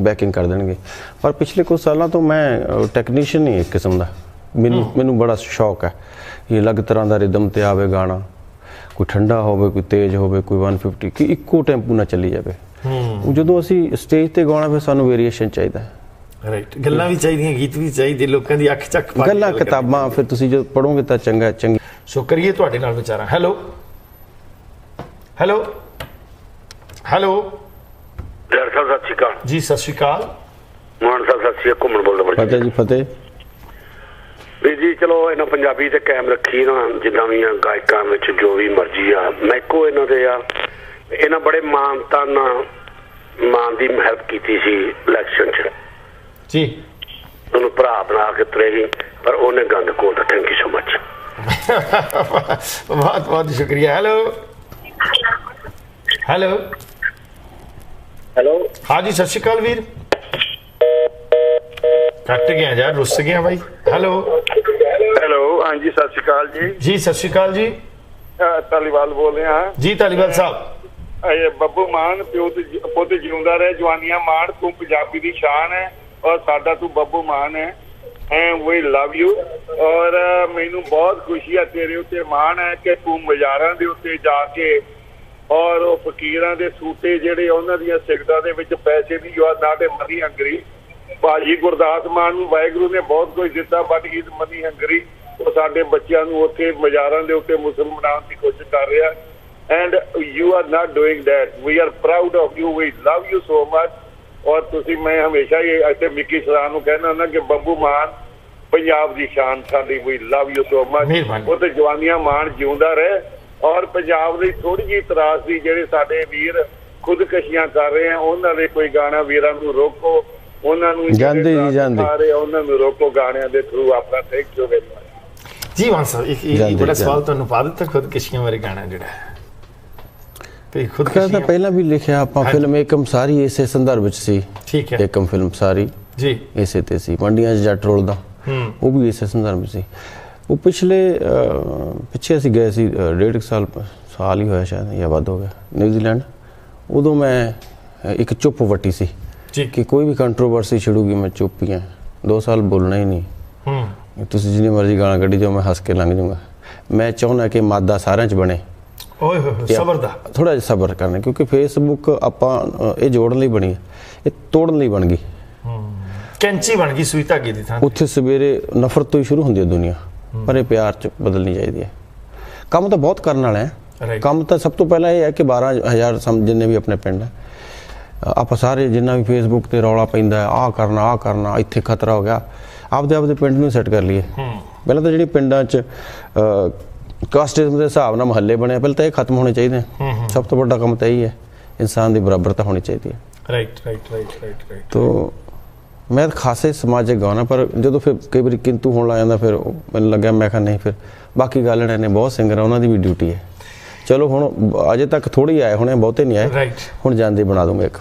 ਬੈਕਿੰਗ ਕਰ ਦੇਣਗੇ। ਪਰ ਪਿਛਲੇ ਕੁਝ ਸਾਲਾਂ ਤੋਂ ਮੈਂ ਟੈਕਨੀਸ਼ੀਅਨ ਹੀ ਇੱਕ ਕਿਸਮ ਦਾ, ਮੈਨੂੰ ਬੜਾ ਸ਼ੌਕ ਹੈ ਇਹ ਅਲੱਗ ਤਰ੍ਹਾਂ ਦਾ ਰਿਦਮ ਤੇ ਆਵੇ ਗਾਣਾ, ਕੋਈ ਠੰਡਾ ਹੋਵੇ, ਕੋਈ ਤੇਜ਼ ਹੋਵੇ, ਕੋਈ 150 ਕਿ ਇੱਕੋ ਟੈਂਪੂ ਨਾਲ ਚੱਲੀ ਜਾਵੇ। ਜਦੋਂ ਅਸੀਂ ਸਟੇਜ ਤੇ ਗਾਉਣਾ ਫਿਰ ਸਾਨੂੰ ਵੇਰੀਏਸ਼ਨ ਚਾਹੀਦਾ। ਰਾਈਟ, ਗੱਲਾਂ ਵੀ ਚਾਹੀਦੀਆਂ, ਗੀਤ ਵੀ ਚਾਹੀਦੇ, ਲੋਕਾਂ ਦੀ ਅੱਖ ਚੱਕ ਪਾ ਗੱਲਾਂ ਕਿਤਾਬਾਂ ਫਿਰ ਤੁਸੀਂ ਜਦੋਂ ਪੜੋਗੇ ਤਾਂ ਚੰਗੀ। ਸੋ ਕਰੀਏ ਤੁਹਾਡੇ ਨਾਲ ਵਿਚਾਰਾਂ। ਹੈਲੋ ਡਾਕਟਰ ਸਾਹਿਬ ਸਤਿ ਸ਼੍ਰੀ ਅਕਾਲ ਜੀ। ਸਤਿ ਸ਼੍ਰੀ ਅਕਾਲ ਮਾਨ ਸਾਹਿਬ, ਸਤਿ ਸ਼੍ਰੀ ਅਕਾਲ। ਘੁੰਮਣ ਬੋਲਦਾ ਫਤਿਹ ਜੀ। ਫਤਿਹ ਵੀ ਜੀ। ਚਲੋ ਇਹਨਾਂ ਪੰਜਾਬੀ ਤੇ ਕਾਇਮ ਰੱਖੀ ਨਾ, ਜਿੱਦਾਂ ਵੀ ਆ ਗਾਇਕਾਂ ਵਿੱਚ ਜੋ ਵੀ ਮਰਜ਼ੀ ਆ, ਮੈਂ ਇੱਕੋ ਇਹਨਾਂ ਦੇ ਆ, ਇਹਨਾਂ ਬੜੇ ਮਾਨਤਾ ਨਾਲ ਮਾਨ ਦੀ ਹੈਲਪ ਕੀਤੀ ਸੀ ਇਲੈਕਸ਼ਨ 'ਚ ਜੀ, ਉਹਨੂੰ ਭਰਾ ਬਣਾ ਕੇ ਤੁਰੇ ਸੀ, ਪਰ ਉਹਨੇ ਗੰਦ ਕੋਲ। Thank you so much. ਬਹੁਤ ਬਹੁਤ ਸ਼ੁਕਰੀਆ। ਹੈਲੋ ਹਾਂਜੀ, ਸਤਿ ਸ਼੍ਰੀ ਅਕਾਲ ਵੀਰ। ਕੱਟ ਗਿਆ ਯਾਰ, ਰੁੱਸ ਗਿਆ ਬਾਈ। ਹੈਲੋ ਹਾਂਜੀ, ਸਤਿ ਸ਼੍ਰੀ ਅਕਾਲ ਜੀ। ਸਤਿ ਸ਼੍ਰੀ ਅਕਾਲ ਜੀ। ਧਾਲੀਵਾਲ ਬੋਲ ਰਹੇ ਹਾਂ ਜੀ। ਧਾਲੀਵਾਲ ਸਾਹਿਬ, ਬੱਬੂ ਮਾਨ ਪਿਓ ਤੇ ਪੁੱਤ ਜਿਉਂਦਾ ਰਹੇ, ਜਵਾਨੀਆਂ ਮਾਨ, ਤੂੰ ਪੰਜਾਬੀ ਦੀ ਸ਼ਾਨ ਹੈ ਔਰ ਸਾਡਾ ਤੂੰ ਬੱਬੂ ਮਾਨ ਹੈ, ਐਂਡ ਵੀ ਲਵ ਯੂ। ਔਰ ਮੈਨੂੰ ਬਹੁਤ ਖੁਸ਼ੀ ਹੈ ਤੇਰੇ ਉੱਤੇ, ਮਾਣ ਹੈ ਕਿ ਤੂੰ ਬਾਜ਼ਾਰਾਂ ਦੇ ਉੱਤੇ ਜਾ ਕੇ ਔਰ ਉਹ ਫਕੀਰਾਂ ਦੇ ਸੂਟੇ ਜਿਹੜੇ ਉਹਨਾਂ ਦੀਆਂ ਸਿਗਟਾਂ ਦੇ ਵਿੱਚ ਪੈਸੇ ਦੀ you are not a money hungry. ਭਾਜੀ ਗੁਰਦਾਸ ਮਾਨ ਨੂੰ ਵਾਹਿਗੁਰੂ ਨੇ ਬਹੁਤ ਕੁਝ ਦਿੱਤਾ, but he is money hungry. ਉਹ ਸਾਡੇ ਬੱਚਿਆਂ ਨੂੰ ਉੱਥੇ ਬਾਜ਼ਾਰਾਂ ਦੇ ਉੱਤੇ ਮੁਸਲਮਾਨ ਬਣਾਉਣ ਦੀ ਕੋਸ਼ਿਸ਼ ਕਰ ਰਿਹਾ, and you are not doing that. We are proud of you, we love you so much. ਔਰ ਤੁਸੀਂ, ਮੈਂ ਹਮੇਸ਼ਾ ਹੀ ਇੱਥੇ ਮਿੱਕੀ ਸਰਾਂ ਨੂੰ ਕਹਿਣਾ ਨਾ ਕਿ ਬੱਬੂ ਮਾਨ ਪੰਜਾਬ ਦੀ ਸ਼ਾਨ ਸਾਡੀ, ਵੀ ਲਵ ਯੂ ਸੋ ਮਚ। ਉਹ ਤੇ ਜਵਾਨੀਆਂ ਮਾਨ ਜਿਉਂਦਾ ਰਹੇ। ਔਰ ਪੰਜਾਬ ਦੀ ਥੋੜੀ ਜਿਹੀ ਤਰਾਸ ਦੀ, ਜਿਹੜੇ ਸਾਡੇ ਵੀਰ ਖੁਦਕਸ਼ੀਆਂ ਕਰ ਰਹੇ ਆ, ਉਹਨਾਂ ਦੇ ਕੋਈ ਗਾਣਾ ਵੀਰਾਂ ਨੂੰ ਰੋਕੋ, ਉਹਨਾਂ ਨੂੰ ਜਾਂਦੇ ਉਹਨਾਂ ਨੂੰ ਰੋਕੋ ਗਾਣਿਆਂ ਦੇ ਥਰੂ। ਆਪਣਾ ਥੈਂਕ ਯੂ ਵੈਰੀ ਮਚ ਜੀ। ਮਾਨ ਸਾਹਿਬ, ਇੱਕ ਬੜਾ ਸਵਾਲ ਤੁਹਾਨੂੰ ਪਾ ਦਿੱਤਾ, ਖੁਦਕਸ਼ੀਆਂ ਬਾਰੇ ਗਾਣਾ ਜਿਹੜਾ ਤੇ ਖੁਦਕਸ਼ੀ ਪਹਿਲਾਂ ਵੀ ਲਿਖਿਆ ਆਪਾਂ। ਫਿਲਮ ਏਕਮ ਸਾਰੀ ਇਸੇ ਸੰਦਰਭ ਵਿੱਚ ਸੀ। ਠੀਕ ਹੈ, ਏਕਮ ਫਿਲਮ ਸਾਰੀ ਜੀ ਇਸੇ ਤੇ ਸੀ। ਮੰਡੀਆਂ 'ਚ ਜੱਟ ਰੋਲਦਾ, ਉਹ ਵੀ ਇਸੇ ਸੰਦਰਭ ਸੀ। ਉਹ ਪਿੱਛੇ ਅਸੀਂ ਗਏ ਸੀ 1.5 ਸਾਲ ਹੀ ਹੋਇਆ ਸ਼ਾਇਦ, ਜਾਂ ਵੱਧ ਹੋ ਗਿਆ, ਨਿਊਜ਼ੀਲੈਂਡ। ਉਦੋਂ ਮੈਂ ਇੱਕ ਚੁੱਪ ਵੱਟੀ ਸੀ ਕਿ ਕੋਈ ਵੀ ਕੰਟਰੋਵਰਸੀ ਛਿੜੂਗੀ ਮੈਂ ਚੁੱਪ ਹੀ ਹਾਂ, 2 ਸਾਲ ਬੋਲਣਾ ਹੀ ਨਹੀਂ। ਤੁਸੀਂ ਜਿੰਨੀ ਮਰਜ਼ੀ ਗਾਲਾਂ ਕੱਢੀ ਜਾਓ, ਮੈਂ ਹੱਸ ਕੇ ਲੰਘ ਜਾਊਂਗਾ। ਮੈਂ ਚਾਹੁੰਦਾ ਕਿ ਮਾਦਾ ਸਾਰਿਆਂ 'ਚ ਬਣੇ। ਓਏ ਹੋਏ, ਸਬਰ ਦਾ ਥੋੜਾ ਜਿਹਾ ਸਬਰ ਕਰਨਾ, ਕਿਉਂਕਿ ਫੇਸਬੁੱਕ ਆਪਾਂ ਇਹ ਜੋੜਨ ਲਈ ਬਣੀ ਹੈ, ਇਹ ਤੋੜਨ ਲਈ ਬਣ ਗਈ। ਕੈਂਚੀ ਬਣ ਗਈ ਸੂਈ ਧਾਗੇ ਦੀ ਥਾਂ। ਉੱਥੇ ਸਵੇਰੇ ਨਫ਼ਰਤ ਤੋਂ ਹੀ ਸ਼ੁਰੂ ਹੁੰਦੀ ਹੈ ਦੁਨੀਆ, ਪਰ ਇਹ ਪਿਆਰ 'ਚ ਬਦਲਣੀ ਚਾਹੀਦੀ ਹੈ। ਕੰਮ ਤਾਂ ਬਹੁਤ ਕਰਨ ਵਾਲਾ ਹੈ। ਕੰਮ ਤਾਂ ਸਭ ਤੋਂ ਪਹਿਲਾਂ ਇਹ ਹੈ ਕਿ 12,000 ਜਿੰਨੇ ਵੀ ਆਪਣੇ ਪਿੰਡ ਹੈ, ਆਪਾਂ ਸਾਰੇ ਜਿੰਨਾ ਵੀ ਫੇਸਬੁੱਕ ਤੇ ਰੌਲਾ ਪੈਂਦਾ ਆਹ ਕਰਨਾ ਇੱਥੇ ਖਤਰਾ ਹੋ ਗਿਆ, ਆਪਦੇ ਪਿੰਡ ਨੂੰ ਸੈੱਟ ਕਰ ਲਈਏ। ਪਹਿਲਾਂ ਤਾਂ ਜਿਹੜੀ ਪਿੰਡਾਂ 'ਚ ਕਾਸਟਿਜ਼ਮ ਦੇ ਹਿਸਾਬ ਨਾਲ ਮਹੱਲੇ ਬਣੇ, ਪਹਿਲਾਂ ਤਾਂ ਇਹ ਖਤਮ ਹੋਣੇ ਚਾਹੀਦੇ ਆ। ਸਭ ਤੋਂ ਵੱਡਾ ਕੰਮ ਤਾਂ ਇਹੀ ਹੈ, ਇਨਸਾਨ ਦੀ ਬਰਾਬਰਤਾ ਹੋਣੀ ਚਾਹੀਦੀ ਹੈ। ਰਾਈਟ। ਤੋ ਮੈਂ ਖਾਸੇ ਸਮਾਜਿਕ ਗਾਉਣਾ, ਪਰ ਜਦੋਂ ਫਿਰ ਕਈ ਵਾਰੀ ਕਿੰਤੂ ਹੋਣ ਲੱਗ ਜਾਂਦਾ, ਫਿਰ ਮੈਨੂੰ ਲੱਗਿਆ, ਮੈਂ ਕਿਹਾ ਨਹੀਂ, ਫਿਰ ਬਾਕੀ ਗੱਲ ਨੇ ਬਹੁਤ ਸਿੰਗਰ ਆ, ਉਹਨਾਂ ਦੀ ਵੀ ਡਿਊਟੀ ਹੈ। ਚਲੋ ਹੁਣ ਅਜੇ ਤੱਕ ਥੋੜੀ ਆਏ ਹੋਣੇ, ਬਹੁਤੇ ਨਹੀਂ ਆਏ, ਹੁਣ ਜਾਂਦੇ ਬਣਾ ਦੂੰਗਾ ਇੱਕ।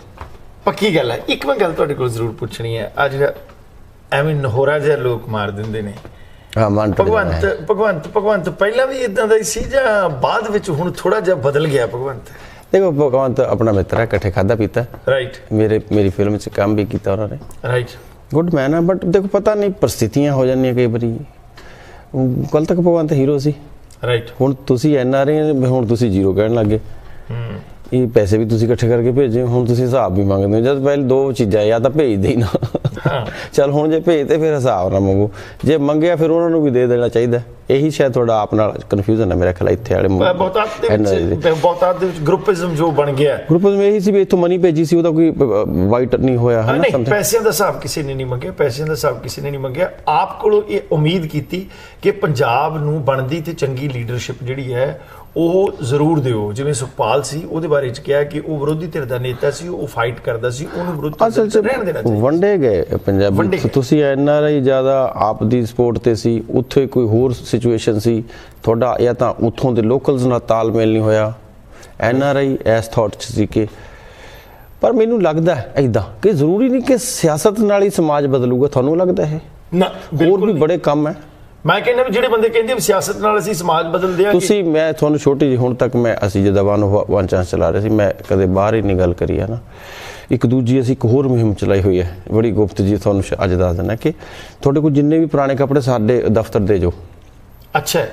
ਪੱਕੀ ਗੱਲ ਹੈ। ਇੱਕ ਮੈਂ ਗੱਲ ਤੁਹਾਡੇ ਕੋਲ ਜ਼ਰੂਰ ਪੁੱਛਣੀ ਹੈ। ਅੱਜ ਐਵੇਂ ਨਹੋਰਾ ਜਿਹਾ ਲੋਕ ਮਾਰ ਦਿੰਦੇ ਨੇ। ਭਗਵੰਤ ਪਹਿਲਾਂ ਵੀ ਇਦਾਂ ਦਾ ਹੀ ਸੀ ਜਾਂ ਬਾਅਦ ਵਿੱਚ ਹੁਣ ਥੋੜਾ ਜਿਹਾ ਬਦਲ ਗਿਆ ਭਗਵੰਤ? ਦੇਖੋ, ਭਗਵੰਤ ਆਪਣਾ ਮਿੱਤਰ ਹੈ, ਇਕੱਠੇ ਖਾਧਾ ਪੀਤਾ। ਰਾਈਟ। ਮੇਰੀ ਫਿਲਮ 'ਚ ਕੰਮ ਵੀ ਕੀਤਾ ਉਹਨਾਂ ਨੇ। ਰਾਈਟ। ਗੁੱਡ ਮੈਨ ਹੈ, ਬਟ ਦੇਖੋ ਪਤਾ ਨਹੀਂ ਪਰਿਸਥਿਤੀਆਂ ਹੋ ਜਾਂਦੀਆਂ ਕਈ ਵਾਰੀ। ਕੱਲ ਤੱਕ ਭਗਵੰਤ ਹੀਰੋ ਸੀ। ਰਾਈਟ। ਹੁਣ ਤੁਸੀਂ NRI, ਹੁਣ ਤੁਸੀਂ ਜ਼ੀਰੋ ਕਹਿਣ ਲੱਗੇ। ਇਹ ਪੈਸੇ ਵੀ ਤੁਸੀਂ ਇਕੱਠੇ ਕਰਕੇ ਭੇਜੇ, ਹੁਣ ਤੁਸੀਂ ਹਿਸਾਬ ਵੀ ਮੰਗਦੇ ਹੋ। ਜਦ ਪਹਿਲੇ 2 ਚੀਜ਼ਾਂ, ਜਾਂ ਤਾਂ ਭੇਜਦੇ ਹੀ ਨਾ ਚਲ ਹੁਣ ਜੇ ਭੇਜਦੇ ਫਿਰ ਹਿਸਾਬ ਨਾ ਮੰਗੋ, ਜੇ ਮੰਗਿਆ ਫਿਰ ਉਹਨਾਂ ਨੂੰ ਵੀ ਦੇ ਦੇਣਾ ਚਾਹੀਦਾ। ਇਹੀ ਸ਼ਾਇਦ ਤੁਹਾਡਾ ਆਪ ਨਾਲ ਕਨਫਿਊਜ਼ਨ ਹੈ ਮੇਰਾ ਖਿਆਲ ਇੱਥੇ ਵਾਲੇ ਬਹੁਤਾਤ ਦੇ ਵਿੱਚ ਗਰੁੱਪਿਜ਼ਮ ਜੋ ਬਣ ਗਿਆ। ਗਰੁੱਪਿਜ਼ਮ ਇਹੀ ਸੀ ਵੀ ਇੱਥੋਂ ਮਨੀ ਭੇਜੀ ਸੀ, ਉਹਦਾ ਕੋਈ ਵਾਈਟ ਨਹੀਂ ਹੋਇਆ ਹੈ ਨਾ। ਪੈਸਿਆਂ ਦਾ ਹਿਸਾਬ ਕਿਸੇ ਨੇ ਨਹੀਂ ਮੰਗਿਆ, ਪੈਸਿਆਂ ਦਾ ਹਿਸਾਬ ਕਿਸੇ ਨੇ ਨਹੀਂ ਮੰਗਿਆ। ਆਪ ਕੋਲੋਂ ਇਹ ਉਮੀਦ ਕੀਤੀ ਕਿ ਪੰਜਾਬ ਨੂੰ ਬਣਦੀ ਤੇ ਚੰਗੀ ਲੀਡਰਸ਼ਿਪ ਜਿਹੜੀ ਹੈ ਉਹ ਜ਼ਰੂਰ ਦਿਓ। ਜਿਵੇਂ ਸੁਖਪਾਲ ਸੀ, ਉਹਦੇ ਬਾਰੇ ਚ ਕਿਹਾ ਕਿ ਉਹ ਵਿਰੋਧੀ ਧਿਰ ਦਾ ਨੇਤਾ ਸੀ, ਉਹ ਫਾਈਟ ਕਰਦਾ ਸੀ, ਉਹਨੂੰ ਵਿਰੋਧੀ ਧਿਰ ਰਹਿਣ ਦੇਣਾ ਚਾਹੀਦਾ। ਵੰਡੇ ਗਏ ਪੰਜਾਬੀ, ਤੁਸੀਂ NRI ਜ਼ਿਆਦਾ ਆਪ ਦੀ ਸਪੋਰਟ ਤੇ ਸੀ, ਉੱਥੇ ਕੋਈ ਹੋਰ ਸਿਚੁਏਸ਼ਨ ਸੀ ਤੁਹਾਡਾ, ਜਾਂ ਤਾਂ ਉੱਥੋਂ ਦੇ ਲੋਕਲਸ ਨਾਲ ਤਾਲਮੇਲ ਨਹੀਂ ਹੋਇਆ। NRI ਇਸ ਥਾਟ 'ਚ ਸੀ ਕਿ, ਪਰ ਮੈਨੂੰ ਲੱਗਦਾ ਐਦਾਂ ਕਿ ਜ਼ਰੂਰੀ ਨਹੀਂ ਕਿ ਸਿਆਸਤ ਨਾਲ ਹੀ ਸਮਾਜ ਬਦਲੂਗਾ। ਤੁਹਾਨੂੰ ਲੱਗਦਾ ਹੈ ਨਾ, ਹੋਰ ਵੀ ਬੜੇ ਕੰਮ ਹੈ। ਮੈਂ ਕਹਿੰਦਾ ਵੀ ਜਿਹੜੇ ਬੰਦੇ ਕਹਿੰਦੇ ਵੀ ਸਿਆਸਤ ਨਾਲ ਅਸੀਂ ਸਮਾਜ ਬਦਲਦੇ ਆ, ਤੁਸੀਂ, ਮੈਂ ਤੁਹਾਨੂੰ ਛੋਟੀ ਜਿਹੀ, ਹੁਣ ਤੱਕ ਮੈਂ, ਅਸੀਂ ਜਦੋਂ ਵਨ ਚਾਂਸ ਚਲਾ ਰਹੇ ਸੀ, ਮੈਂ ਕਦੇ ਬਾਹਰ ਹੀ ਨਹੀਂ ਗੱਲ ਕਰੀ ਹੈ ਨਾ। ਇੱਕ ਦੂਜੀ ਅਸੀਂ ਇੱਕ ਹੋਰ ਮੁਹਿੰਮ ਚਲਾਈ ਹੋਈ ਹੈ ਬੜੀ ਗੁਪਤ ਜੀ, ਤੁਹਾਨੂੰ ਅੱਜ ਦੱਸ ਦਿੰਦਾ ਕਿ ਤੁਹਾਡੇ ਕੋਲ ਜਿੰਨੇ ਵੀ ਪੁਰਾਣੇ ਕੱਪੜੇ ਸਾਡੇ ਦਫ਼ਤਰ ਦੇ ਜੋ, ਅੱਛਾ,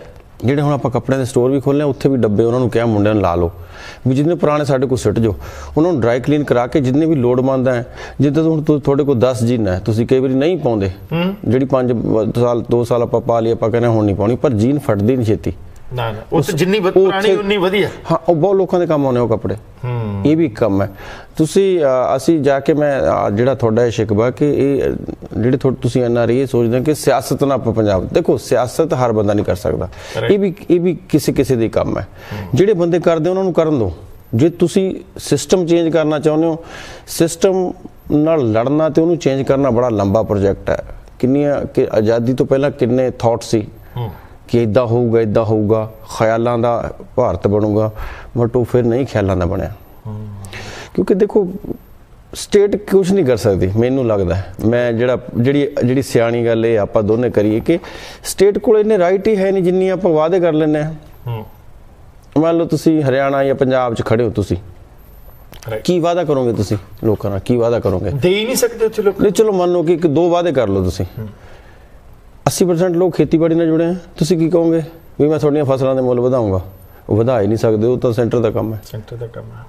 ਜਿਹੜੇ ਹੁਣ ਆਪਾਂ ਕੱਪੜਿਆਂ ਦੇ ਸਟੋਰ ਵੀ ਖੋਲ੍ਹੇ, ਉੱਥੇ ਵੀ ਡੱਬੇ ਉਹਨਾਂ ਨੂੰ ਕਿਹਾ ਮੁੰਡਿਆਂ ਨੂੰ ਲਾ ਲਓ ਵੀ ਜਿੰਨੇ ਪੁਰਾਣੇ ਸਾਡੇ ਕੋਲ ਸਿੱਟ ਜਾਓ, ਉਹਨਾਂ ਨੂੰ ਡਰਾਈ ਕਲੀਨ ਕਰਾ ਕੇ ਜਿੰਨੇ ਵੀ ਲੋੜਵੰਦ ਹੈ, ਜਿੱਦਾਂ ਹੁਣ ਤੁਹਾਡੇ ਕੋਲ 10 ਜੀਨ ਹੈ, ਤੁਸੀਂ ਕਈ ਵਾਰੀ ਨਹੀਂ ਪਾਉਂਦੇ, ਜਿਹੜੀ 5 ਸਾਲ 2 ਸਾਲ ਆਪਾਂ ਪਾ ਲਈ, ਆਪਾਂ ਕਹਿੰਦੇ ਹੁਣ ਨਹੀਂ ਪਾਉਣੀ, ਪਰ ਜੀਨ ਫਟਦੀ ਨਹੀਂ ਛੇਤੀ। ਨਾ ਨਾ, ਉਹ ਜਿੰਨੀ ਪੁਰਾਣੀ ਉਨੀ ਵਧੀਆ। ਹਾਂ, ਉਹ ਬਹੁਤ ਲੋਕਾਂ ਦੇ ਕੰਮ ਆਉਣੇ ਉਹ ਕੱਪੜੇ। ਇਹ ਵੀ ਕੰਮ ਹੈ। ਤੁਸੀਂ ਅਸੀਂ ਜਾ ਕੇ, ਮੈਂ ਜਿਹੜਾ ਤੁਹਾਡਾ ਇਹ ਸ਼ਿਕਵਾ ਕਿ ਇਹ ਜਿਹੜੇ ਤੁਸੀਂ NRI ਸੋਚਦੇ ਕਿ ਸਿਆਸਤ ਨਾਲ ਆਪਾਂ ਪੰਜਾਬ, ਦੇਖੋ ਸਿਆਸਤ ਹਰ ਬੰਦਾ ਨਹੀਂ ਕਰ ਸਕਦਾ, ਇਹ ਵੀ ਕਿਸੇ ਦੇ ਕੰਮ ਹੈ। ਜਿਹੜੇ ਬੰਦੇ ਕਰਦੇ ਉਹਨਾਂ ਨੂੰ ਕਰਨ ਦਿਓ। ਜੇ ਤੁਸੀਂ ਸਿਸਟਮ ਚੇਂਜ ਕਰਨਾ ਚਾਹੁੰਦੇ ਹੋ, ਸਿਸਟਮ ਨਾਲ ਲੜਨਾ ਤੇ ਉਹਨੂੰ ਚੇਂਜ ਕਰਨਾ ਬੜਾ ਲੰਬਾ ਪ੍ਰੋਜੈਕਟ ਹੈ। ਕਿੰਨੀਆਂ ਕਿ ਆਜ਼ਾਦੀ ਤੋਂ ਪਹਿਲਾਂ ਕਿੰਨੇ ਥਾਟ ਸੀ ਕਿ ਇੱਦਾਂ ਹੋਊਗਾ, ਖਿਆਲਾਂ ਦਾ ਭਾਰਤ ਬਣੂਗਾ, ਬਟ ਉਹ ਫਿਰ ਨਹੀਂ ਖਿਆਲਾਂ ਦਾ ਬਣਿਆ। ਕਿਉਂਕਿ ਦੇਖੋ ਸਟੇਟ ਕੁਝ ਨਹੀਂ ਕਰ ਸਕਦੀ, ਮੈਨੂੰ ਲੱਗਦਾ। ਮੈਂ ਜਿਹੜੀ ਸਿਆਣੀ ਗੱਲ ਇਹ ਆਪਾਂ ਦੋਨੇ ਕਰੀਏ ਕਿ ਸਟੇਟ ਕੋਲ ਇੰਨੇ ਰਾਈਟ ਹੀ ਹੈ ਨਹੀਂ ਜਿੰਨੀ ਆਪਾਂ ਵਾਅਦੇ ਕਰ ਲੈਂਦੇ ਹਾਂ। ਮੰਨ ਲਓ ਤੁਸੀਂ ਹਰਿਆਣਾ ਜਾਂ ਪੰਜਾਬ 'ਚ ਖੜੇ ਹੋ, ਤੁਸੀਂ ਕੀ ਵਾਅਦਾ ਕਰੋਗੇ? ਤੁਸੀਂ ਲੋਕਾਂ ਨਾਲ ਕੀ ਵਾਅਦਾ ਕਰੋਗੇ? ਦੇ ਹੀ ਨਹੀਂ ਸਕਦੇ ਉੱਥੇ ਲੋਕ। ਨਹੀਂ, ਚਲੋ ਮੰਨ ਲਓ ਕਿ 1-2 ਵਾਅਦੇ ਕਰ ਲਓ ਤੁਸੀਂ। 80% ਲੋਕ ਖੇਤੀਬਾੜੀ ਨਾਲ ਜੁੜੇ ਆ, ਤੁਸੀਂ ਕੀ ਕਹੋਗੇ? ਵੀ ਮੈਂ ਤੁਹਾਡੀਆਂ ਫਸਲਾਂ ਦੇ ਮੁੱਲ ਵਧਾਊਂਗਾ। ਉਹ ਵਧਾ ਹੀ ਨਹੀਂ ਸਕਦੇ, ਉਹ ਤਾਂ ਸੈਂਟਰ ਦਾ ਕੰਮ ਹੈ। ਸੈਂਟਰ ਦਾ ਕੰਮ ਹੈ।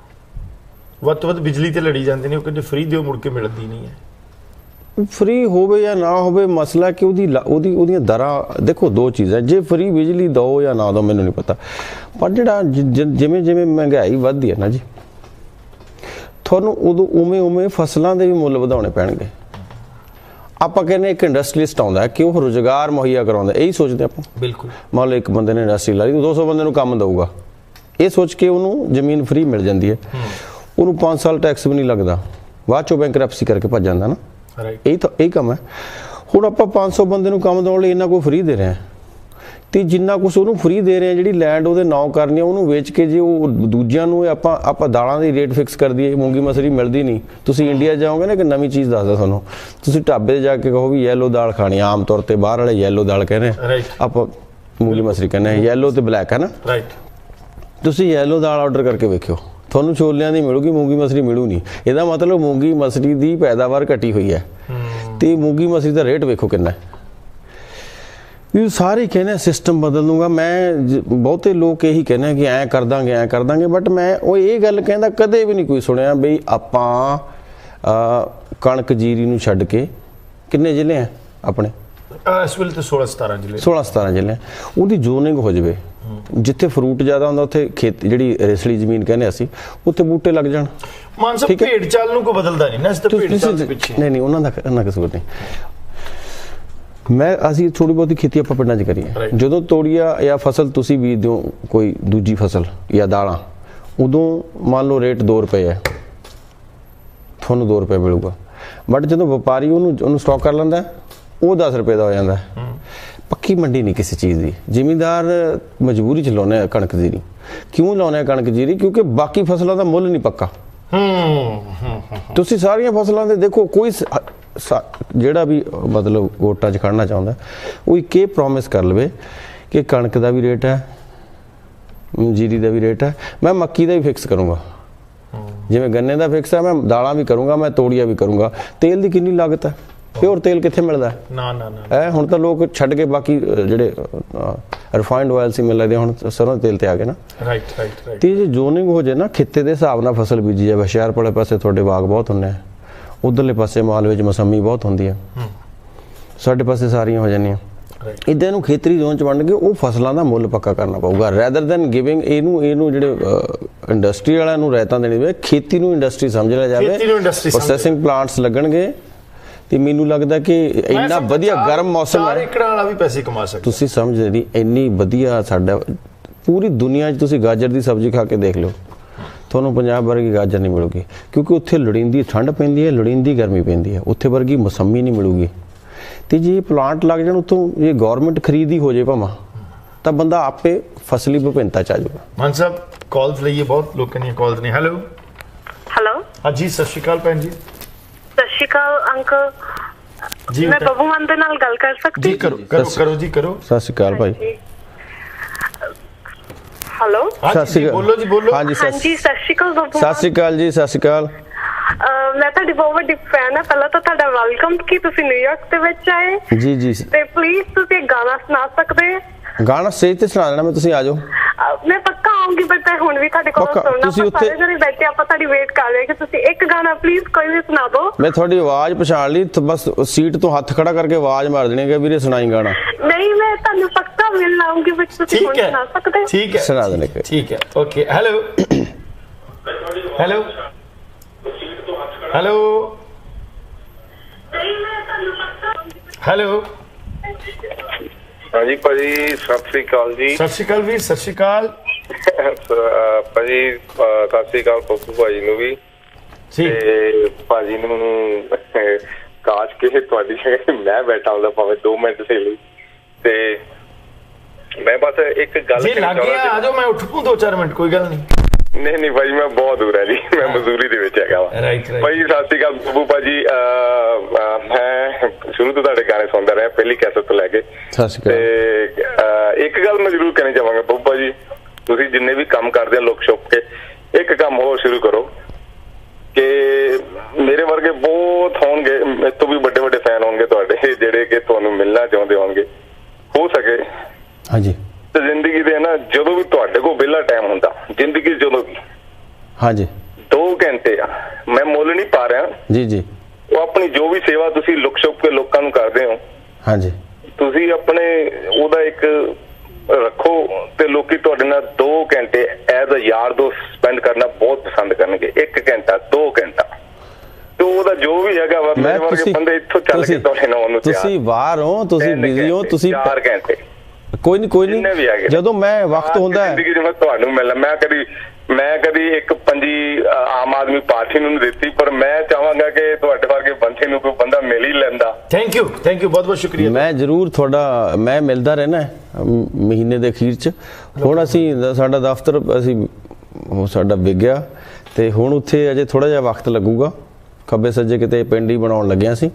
ਵੱਧ ਤੋਂ ਵੱਧ ਬਿਜਲੀ ਤੇ ਲੜੀ ਜਾਂਦੇ ਨੇ, ਉਹ ਕਹਿੰਦੇ ਫ੍ਰੀ ਦਿਓ, ਮੁੜ ਕੇ ਮਿਲਦੀ ਨਹੀਂ ਹੈ। ਫ੍ਰੀ ਹੋਵੇ ਜਾਂ ਨਾ ਹੋਵੇ, ਮਸਲਾ ਕਿ ਉਹਦੀਆਂ ਦਰਾਂ, ਦੇਖੋ 2 ਚੀਜ਼ਾਂ, ਜੇ ਫ੍ਰੀ ਬਿਜਲੀ ਦਿਓ ਜਾਂ ਨਾ ਦਿਓ ਮੈਨੂੰ ਨਹੀਂ ਪਤਾ, ਪਰ ਜਿਹੜਾ ਜਿਵੇਂ ਮਹਿੰਗਾਈ ਵੱਧਦੀ ਹੈ ਨਾ ਜੀ, ਤੁਹਾਨੂੰ ਉਦੋਂ ਉਵੇਂ ਫਸਲਾਂ ਦੇ ਵੀ ਮੁੱਲ ਵਧਾਉਣੇ ਪੈਣਗੇ। ਆਪਾਂ ਕਹਿੰਦੇ ਇੱਕ ਇੰਡਸਟਰੀਲਿਸਟ ਆਉਂਦਾ ਕਿ ਉਹ ਰੁਜ਼ਗਾਰ ਮੁਹੱਈਆ ਕਰਾਉਂਦਾ, ਇਹੀ ਸੋਚਦੇ ਆਪਾਂ। ਬਿਲਕੁਲ। ਮੰਨ ਲਓ ਇੱਕ ਬੰਦੇ ਨੇ ਇੰਡਸਟਰੀ ਲਾ ਲਈ, 200 ਬੰਦੇ ਨੂੰ ਕੰਮ ਦਊਗਾ, ਇਹ ਸੋਚ ਕੇ ਉਹਨੂੰ ਜ਼ਮੀਨ ਫ੍ਰੀ ਮਿਲ ਜਾਂਦੀ ਹੈ, ਉਹਨੂੰ 5 ਸਾਲ ਟੈਕਸ ਵੀ ਨਹੀਂ ਲੱਗਦਾ, ਬਾਅਦ ਚੋਂ ਬੈਂਕਰਪਸੀ ਕਰਕੇ ਭੱਜ ਜਾਂਦਾ ਨਾ। ਇਹ ਕੰਮ ਹੈ। ਹੁਣ ਆਪਾਂ 500 ਬੰਦੇ ਨੂੰ ਕੰਮ ਦੇਣ ਲਈ ਇੰਨਾ ਕੋਈ ਫ੍ਰੀ ਦੇ ਰਹੇ ਹਾਂ, ਤੇ ਜਿੰਨਾ ਕੁਛ ਉਹਨੂੰ ਫ੍ਰੀ ਦੇ ਰਹੇ ਹਾਂ, ਜਿਹੜੀ ਲੈਂਡ ਉਹਦੇ ਨਾਂ ਕਰਨੀ, ਉਹਨੂੰ ਵੇਚ ਕੇ ਜੇ ਉਹ ਦੂਜਿਆਂ ਨੂੰ ਆਪਾਂ ਦਾਲਾਂ ਦੀ ਰੇਟ ਫਿਕਸ ਕਰ ਦਈਏ, ਮੂੰਗੀ ਮਸਰੀ ਮਿਲਦੀ ਨਹੀਂ। ਤੁਸੀਂ ਇੰਡੀਆ ਜਾਓਗੇ ਨਾ, ਇੱਕ ਨਵੀਂ ਚੀਜ਼ ਦੱਸਦਾ ਤੁਹਾਨੂੰ, ਤੁਸੀਂ ਢਾਬੇ 'ਤੇ ਜਾ ਕੇ ਕਹੋ ਵੀ ਯੈਲੋ ਦਾਲ ਖਾਣੀ, ਆਮ ਤੌਰ ਤੇ ਬਾਹਰ ਵਾਲੇ ਯੈਲੋ ਦਾਲ ਕਹਿੰਦੇ, ਆਪਾਂ ਮੂੰਗੀ ਮਸਰੀ ਕਹਿੰਦੇ, ਯੈਲੋ ਤੇ ਬਲੈਕ ਹੈ ਨਾ। ਤੁਸੀਂ ਯੈਲੋ ਦਾਲ ਆਰਡਰ ਕਰਕੇ ਵੇਖਿਓ, ਤੁਹਾਨੂੰ ਛੋਲਿਆਂ ਦੀ ਮਿਲੂਗੀ, ਮੂੰਗੀ ਮਸਰੀ ਮਿਲੂ ਨਹੀਂ। ਇਹਦਾ ਮਤਲਬ ਮੂੰਗੀ ਮਸਰੀ ਦੀ ਪੈਦਾਵਾਰ ਘਟੀ ਹੋਈ ਹੈ, ਤੇ ਮੂੰਗੀ ਮਸਰੀ ਦਾ ਰੇਟ ਵੇਖੋ ਕਿੰਨਾ ਹੈ। ਵੀ ਸਾਰੇ ਕਹਿੰਦੇ ਸਿਸਟਮ ਬਦਲ ਦੂੰਗਾ। ਮੈਂ ਬਹੁਤੇ ਲੋਕ ਇਹੀ ਕਹਿੰਦੇ ਕਿ ਐਂ ਕਰ ਦਾਂਗੇ, ਬਟ ਮੈਂ ਉਹ ਇਹ ਗੱਲ ਕਹਿੰਦਾ ਕਦੇ ਵੀ ਨਹੀਂ ਕੋਈ ਸੁਣਿਆ ਬਈ ਆਪਾਂ ਕਣਕ ਜੀਰੀ ਨੂੰ ਛੱਡ ਕੇ, ਕਿੰਨੇ ਜ਼ਿਲ੍ਹੇ ਆ ਆਪਣੇ ਇਸ ਵੇਲੇ ਤੇ 16-17 ਜ਼ਿਲ੍ਹੇ, ਉਹਦੀ ਜ਼ੋਨਿੰਗ ਹੋ ਜਾਵੇ। ਜਿੱਥੇ ਫਰੂਟ ਜ਼ਿਆਦਾ ਹੁੰਦਾ ਉੱਥੇ ਖੇਤੀ, ਜਿਹੜੀ ਰੇਸਲੀ ਜ਼ਮੀਨ ਕਹਿੰਦੇ ਅਸੀਂ, ਉੱਥੇ ਬੂਟੇ ਲੱਗ ਜਾਣ। ਮਾਨ ਸਾਹਿਬ, ਭੇਡ ਚਾਲ ਨੂੰ ਕੋਈ ਬਦਲਦਾ ਨਹੀਂ ਨਾ, ਇਸ ਤੇ ਭੇਡ ਚਾਲ ਦੇ ਪਿੱਛੇ ਨਹੀਂ, ਉਹਨਾਂ ਦਾ ਕਸੂਰ ਨਹੀਂ। ਅਸੀਂ ਥੋੜੀ ਬਹੁਤੀ ਖੇਤੀ ਆਪਾਂ ਪਿੰਡਾਂ 'ਚ ਕਰੀਏ। ਜਦੋਂ ਤੋੜੀਆ ਜਾਂ ਫਸਲ ਤੁਸੀਂ ਬੀਜਦੇ ਹੋ, ਕੋਈ ਦੂਜੀ ਫਸਲ ਜਾਂ ਦਾਲਾਂ, ਉਦੋਂ ਮੰਨ ਲਓ ਰੇਟ 2 ਰੁਪਏ ਹੈ, ਤੁਹਾਨੂੰ 2 ਰੁਪਏ ਮਿਲੂਗਾ, ਬਟ ਜਦੋਂ ਵਪਾਰੀ ਉਹਨੂੰ ਸਟਾਕ ਕਰ ਲੈਂਦਾ, ਉਹ 10 ਰੁਪਏ ਦਾ ਹੋ ਜਾਂਦਾ। ਪੱਕੀ ਮੰਡੀ ਨਹੀਂ ਕਿਸੇ ਚੀਜ਼ ਦੀ। ਜ਼ਿਮੀਂਦਾਰ ਮਜਬੂਰੀ 'ਚ ਲਾਉਂਦੇ ਆ ਕਣਕ ਜੀਰੀ। ਕਿਉਂ ਲਾਉਂਦੇ ਆ ਕਣਕ ਜੀਰੀ? ਕਿਉਂਕਿ ਬਾਕੀ ਫਸਲਾਂ ਦਾ ਮੁੱਲ ਨਹੀਂ ਪੱਕਾ। ਤੁਸੀਂ ਸਾਰੀਆਂ ਫਸਲਾਂ ਦੇ ਦੇਖੋ, ਕੋਈ ਜਿਹੜਾ ਵੀ ਮਤਲਬ ਵੋਟਾਂ 'ਚ ਖੜਨਾ ਚਾਹੁੰਦਾ, ਉਹ ਇੱਕ ਇਹ ਪ੍ਰੋਮਿਸ ਕਰ ਲਵੇ ਕਿ ਕਣਕ ਦਾ ਵੀ ਰੇਟ ਹੈ, ਜੀਰੀ ਦਾ ਵੀ ਰੇਟ ਹੈ, ਮੈਂ ਮੱਕੀ ਦਾ ਵੀ ਫਿਕਸ ਕਰੂੰਗਾ, ਜਿਵੇਂ ਗੰਨੇ ਦਾ ਫਿਕਸ ਹੈ, ਮੈਂ ਦਾਲਾਂ ਵੀ ਕਰੂੰਗਾ, ਮੈਂ ਤੋੜੀਆਂ ਵੀ ਕਰੂੰਗਾ। ਤੇਲ ਦੀ ਕਿੰਨੀ ਲਾਗਤ ਹੈ? ਪਿਓਰ ਤੇਲ ਕਿੱਥੇ ਮਿਲਦਾ ਨਾ ਨਾ ਨਾ ਹੈ ਹੁਣ ਤਾਂ ਲੋਕ ਛੱਡ ਕੇ ਬਾਕੀ ਜਿਹੜੇ ਰਿਫਾਈਨਡ ਆਇਲ ਸੀ ਮਿਲ ਲੱਗਦੇ ਹੁਣ ਸਰੋਂ ਦੇ ਤੇਲ ਤੇ ਆ ਗਏ ਨਾ ਰਾਈਟ ਰਾਈਟ ਰਾਈਟ ਤੇ ਜੇ ਜ਼ੋਨਿੰਗ ਹੋ ਜੇ ਨਾ ਖਿੱਤੇ ਦੇ ਹਿਸਾਬ ਨਾਲ ਫਸਲ ਬੀਜੀ ਜਾਵੇ ਹੁਸ਼ਿਆਰਪੁਰ ਵਾਲੇ ਪਾਸੇ ਤੁਹਾਡੇ ਬਾਗ ਬਹੁਤ ਹੁੰਦੇ ਆ ਉਧਰਲੇ ਪਾਸੇ ਮਾਲਵੇ 'ਚ ਮਸੰਮੀ ਬਹੁਤ ਹੁੰਦੀ ਆ ਸਾਡੇ ਪਾਸੇ ਸਾਰੀਆਂ ਹੋ ਜਾਂਦੀਆਂ ਇੱਦਾਂ ਇਹਨੂੰ ਖੇਤਰੀ ਜ਼ੋਨ 'ਚ ਵੰਡ ਕੇ ਉਹ ਫਸਲਾਂ ਦਾ ਮੁੱਲ ਪੱਕਾ ਕਰਨਾ ਪਊਗਾ ਰੈਦਰ ਦੈਨ ਗਿਵਿੰਗ ਇਹਨੂੰ ਜਿਹੜੇ ਇੰਡਸਟਰੀ ਵਾਲਿਆਂ ਨੂੰ ਰਹਿਤਾਂ ਦੇਣੀ ਪਵੇ ਖੇਤੀ ਨੂੰ ਇੰਡਸਟਰੀ ਸਮਝ ਲਿਆ ਜਾਵੇ ਪ੍ਰੋਸੈਸਿੰਗ ਪਲਾਂਟਸ ਲੱਗਣਗੇ ਤੇ ਮੈਨੂੰ ਲੱਗਦਾ ਕਿ ਇੰਨਾ ਵਧੀਆ ਗਰਮ ਮੌਸਮ 4 ਏਕੜ ਵਾਲਾ ਵੀ ਪੈਸੇ ਕਮਾ ਸਕਦਾ ਤੁਸੀਂ ਸਮਝਦੇ ਨਹੀਂ ਇੰਨੀ ਵਧੀਆ ਸਾਡਾ ਪੂਰੀ ਦੁਨੀਆ 'ਚ ਤੁਸੀਂ ਗਾਜਰ ਦੀ ਸਬਜ਼ੀ ਖਾ ਕੇ ਦੇਖ ਲਓ ਤੁਹਾਨੂੰ ਪੰਜਾਬ ਵਰਗੀ ਗਾਜਰ ਨਹੀਂ ਮਿਲੂਗੀ ਕਿਉਂਕਿ ਉੱਥੇ ਲੋੜੀਂਦੀ ਠੰਡ ਪੈਂਦੀ ਹੈ ਲੋੜੀਂਦੀ ਗਰਮੀ ਪੈਂਦੀ ਹੈ ਉੱਥੇ ਵਰਗੀ ਮੌਸਮੀ ਨਹੀਂ ਮਿਲੂਗੀ ਤੇ ਜੇ ਪਲਾਂਟ ਲੱਗ ਜਾਣ ਉੱਥੋਂ ਜੇ ਗਵਰਨਮੈਂਟ ਖਰੀਦ ਹੀ ਹੋ ਜੇ ਭਾਵਾਂ ਤਾਂ ਬੰਦਾ ਆਪੇ ਫਸਲੀ ਵਿਭਿੰਨਤਾ ਚ ਆ ਜਾਊਗਾ ਮਾਨ ਸਾਹਿਬ ਕਾਲਸ ਲਈਏ ਬਹੁਤ ਲੋਕਾਂ ਦੀਆਂ ਕਾਲਸ ਨੇ ਹੈਲੋ ਹਾਂਜੀ ਸਤਿ ਸ਼੍ਰੀ ਅਕਾਲ ਭੈਣ ਜੀ ਸਤਿ ਸ਼੍ਰੀ ਅਕਾਲ ਅੰਕਲ ਜੀ ਮੈਂ ਬੱਬੂ ਮਾਨ ਦੇ ਨਾਲ ਗੱਲ ਕਰ ਸਕਦੀ ਜੀ ਕਰੋ ਜੀ ਕਰੋ ਸਤਿ ਸ਼੍ਰੀ ਅਕਾਲ ਭਾਈ ਹੈਲੋ ਸਤਿ ਸ਼੍ਰੀ ਅਕਾਲ ਬੋਲੋ ਜੀ ਬੋਲੋ ਹਾਂਜੀ ਸਤਿ ਸ਼੍ਰੀ ਅਕਾਲ ਬੱਬੂ ਸਤਿ ਸ਼੍ਰੀ ਅਕਾਲ ਜੀ ਸਤਿ ਸ਼੍ਰੀ ਅਕਾਲ ਮੈਂ ਤੁਹਾਡੀ ਬਹੁਤ ਵੱਡੀ ਫੈਨ ਹਾਂ ਪਹਿਲਾਂ ਤਾਂ ਤੁਹਾਡਾ ਵੈਲਕਮ ਕਿ ਤੁਸੀਂ ਨਿਊਯਾਰਕ ਦੇ ਵਿੱਚ ਆਏ ਜੀ ਜੀ ਤੇ ਪਲੀਜ਼ ਤੁਸੀਂ ਇੱਕ ਗਾਣਾ ਸੁਣਾ ਸਕਦੇ ਗਾਣਾ ਸਟੇਜ ਤੇ ਸੁਣਾ ਦੇਣਾ ਮੈਂ ਤੁਸੀਂ ਆ ਜਾਓ ਮੈਂ ਪੱਕਾ ਆਉਂਗੀ ਬਟ ਮੈਂ ਹੁਣ ਵੀ ਤੁਹਾਡੇ ਕੋਲ ਸੁਣਨਾ ਤੁਸੀਂ ਉੱਥੇ ਸਾਰੇ ਜਣੇ ਬੈਠੇ ਆਪਾਂ ਤੁਹਾਡੀ ਵੇਟ ਕਰ ਰਹੇ ਕਿ ਤੁਸੀਂ ਇੱਕ ਗਾਣਾ ਪਲੀਜ਼ ਕੋਈ ਵੀ ਸੁਣਾ ਦਿਓ ਮੈਂ ਤੁਹਾਡੀ ਆਵਾਜ਼ ਪਛਾਣ ਲਈ ਬਸ ਸੀਟ ਤੋਂ ਹੱਥ ਖੜਾ ਕਰਕੇ ਆਵਾਜ਼ ਮਾਰ ਦੇਣੀ ਕਿ ਵੀਰੇ ਸੁਣਾਈ ਗਾਣਾ ਨਹੀਂ ਮੈਂ ਤੁਹਾਨੂੰ ਪੱਕਾ ਮਿਲਣ ਆਉਂਗੀ ਬਟ ਤੁਸੀਂ ਹੁਣ ਸੁਣਾ ਸਕਦੇ ਠੀਕ ਹੈ ਸੁਣਾ ਦੇਣੇ ਠੀਕ ਹੈ okay hello hello hello hello ਹਾਂਜੀ ਭਾਜੀ ਸਤਿ ਸ੍ਰੀ ਅਕਾਲ ਜੀ ਸਤਿ ਸ਼੍ਰੀ ਅਕਾਲ ਵੀਰ ਸਤਿ ਸ਼੍ਰੀ ਅਕਾਲ ਭਾਜੀ ਸਤਿ ਸ੍ਰੀ ਅਕਾਲ ਪੱਪੂ ਭਾਜੀ ਨੂੰ ਵੀ ਤੇ ਭਾਜੀ ਨੂੰ ਕਾਸ਼ ਕਿ ਤੁਹਾਡੀ ਜਗ੍ਹਾ ਮੈਂ ਬੈਠਾ ਹੁੰਦਾ ਭਾਵੇਂ 2 ਮਿੰਟ ਸੇ ਲਈ ਤੇ ਮੈਂ ਬਸ ਇੱਕ ਗੱਲ ਜੀ ਲੱਗ ਗਿਆ ਆ ਜਾਓ ਮੈਂ ਉੱਠ ਪੂੰ 2-4 ਮਿੰਟ ਕੋਈ ਗੱਲ ਨਹੀਂ ਨਹੀਂ ਭਾਈ ਮੈਂ ਬਹੁਤ ਦੂਰ ਹੈ ਜੀ ਮੈਂ ਮਜ਼ਦੂਰੀ ਦੇ ਵਿੱਚ ਹੈਗਾ ਵਾ ਭਾਈ ਸਤਿ ਸ਼੍ਰੀ ਅਕਾਲ ਬੱਬੂ ਭਾਜੀ ਮੈਂ ਸ਼ੁਰੂ ਤੋਂ ਤੁਹਾਡੇ ਗਾਣੇ ਸੁਣਦਾ ਰਿਹਾ ਪਹਿਲੀ ਕੈਸਟ ਤੋਂ ਲੈ ਕੇ ਤੇ ਇੱਕ ਗੱਲ ਮੈਂ ਜ਼ਰੂਰ ਕਹਿਣੀ ਚਾਹਾਂਗਾ ਬੱਬੂ ਭਾਜੀ ਤੁਸੀਂ ਜਿੰਨੇ ਵੀ ਕੰਮ ਕਰਦੇ ਹੋ ਲੁਕ ਛੁਪ ਕੇ ਇੱਕ ਕੰਮ ਹੋਰ ਸ਼ੁਰੂ ਕਰੋ ਕਿ ਮੇਰੇ ਵਰਗੇ ਬਹੁਤ ਹੋਣਗੇ ਮੇਰੇ ਤੋਂ ਵੀ ਵੱਡੇ ਵੱਡੇ ਫੈਨ ਹੋਣਗੇ ਤੁਹਾਡੇ ਜਿਹੜੇ ਕਿ ਤੁਹਾਨੂੰ ਮਿਲਣਾ ਚਾਹੁੰਦੇ ਹੋਣਗੇ ਹੋ ਸਕੇ ਹਾਂਜੀ ਤੇ ਜ਼ਿੰਦਗੀ ਦੇ ਨਾ ਜਦੋਂ ਵੀ ਤੁਹਾਡੇ ਕੋਲ ਵਿਹਲਾ ਟਾਈਮ ਹੁੰਦਾ ਜ਼ਿੰਦਗੀ ਜਦੋਂ ਵੀ ਹਾਂਜੀ 2 ਘੰਟੇ ਆ ਮੈਂ ਮੁੱਲ ਨਹੀਂ ਪਾ ਰਿਹਾ ਜੀ ਜੀ ਉਹ ਆਪਣੀ ਜੋ ਵੀ ਸੇਵਾ ਤੁਸੀਂ ਲੁਕ ਛੁਪ ਕੇ ਲੋਕਾਂ ਨੂੰ ਕਰਦੇ ਹੋ ਹਾਂਜੀ ਤੁਸੀਂ ਆਪਣੇ ਉਹਦਾ ਇੱਕ ਰੱਖੋ ਤੇ ਲੋਕੀ ਤੁਹਾਡੇ ਨਾਲ 2 ਘੰਟੇ ਐਜ਼ ਅ ਯਾਰ ਦੋਸਤ ਸਪੈਂਡ ਕਰਨਾ ਬਹੁਤ ਪਸੰਦ ਕਰਨਗੇ 1 ਘੰਟਾ 2 ਘੰਟਾ ਤੇ ਉਹਦਾ ਜੋ ਵੀ ਹੈਗਾ ਵਾ ਮੇਰੇ ਵਰਗੇ ਬੰਦੇ ਇੱਥੋਂ ਚੱਲ ਕੇ ਤੁਹਾਡੇ ਨਾਲ ਉਹਨੂੰ ਤੁਸੀਂ ਬਾਹਰ ਹੋ ਤੁਸੀਂ ਬਿਜ਼ੀ ਹੋ ਤੁਸੀਂ 4 ਘੰਟੇ ਕੋਈ ਨਹੀਂ ਜਦੋਂ ਮੈਂ ਵਕਤ ਹੁੰਦਾ ਹੈ ਜ਼ਿੰਦਗੀ 'ਚ ਮੈਂ ਤੁਹਾਨੂੰ ਮਿਲਣਾ ਮੈਂ ਕਦੀ ਇੱਕ ਪੰਜੀ ਆਮ ਆਦਮੀ ਪਾਰਟੀ ਨੂੰ ਨਹੀਂ ਦਿੱਤੀ ਪਰ ਮੈਂ ਚਾਹਾਂਗਾ ਕਿ ਤੁਹਾਡੇ ਵਰਗੇ ਬੰਦੇ ਨੂੰ ਕੋਈ ਬੰਦਾ ਮਿਲ ਹੀ ਲੈਂਦਾ ਥੈਂਕ ਯੂ ਬਹੁਤ ਬਹੁਤ ਸ਼ੁਕਰੀਆ ਮੈਂ ਜ਼ਰੂਰ ਤੁਹਾਡਾ ਮੈਂ ਮਿਲਦਾ ਰਹਿਣਾ ਮਹੀਨੇ ਦੇ ਅਖੀਰ 'ਚ ਹੁਣ ਅਸੀਂ ਸਾਡਾ ਦਫ਼ਤਰ ਸਾਡਾ ਵਿਗਿਆ ਤੇ ਹੁਣ ਉੱਥੇ ਅਜੇ ਥੋੜਾ ਜਿਹਾ ਵਕਤ ਲੱਗੂਗਾ ਖੱਬੇ ਸੱਜੇ ਕਿਤੇ ਪਿੰਡ ਹੀ ਬਣਾਉਣ ਲੱਗਿਆ ਸੀ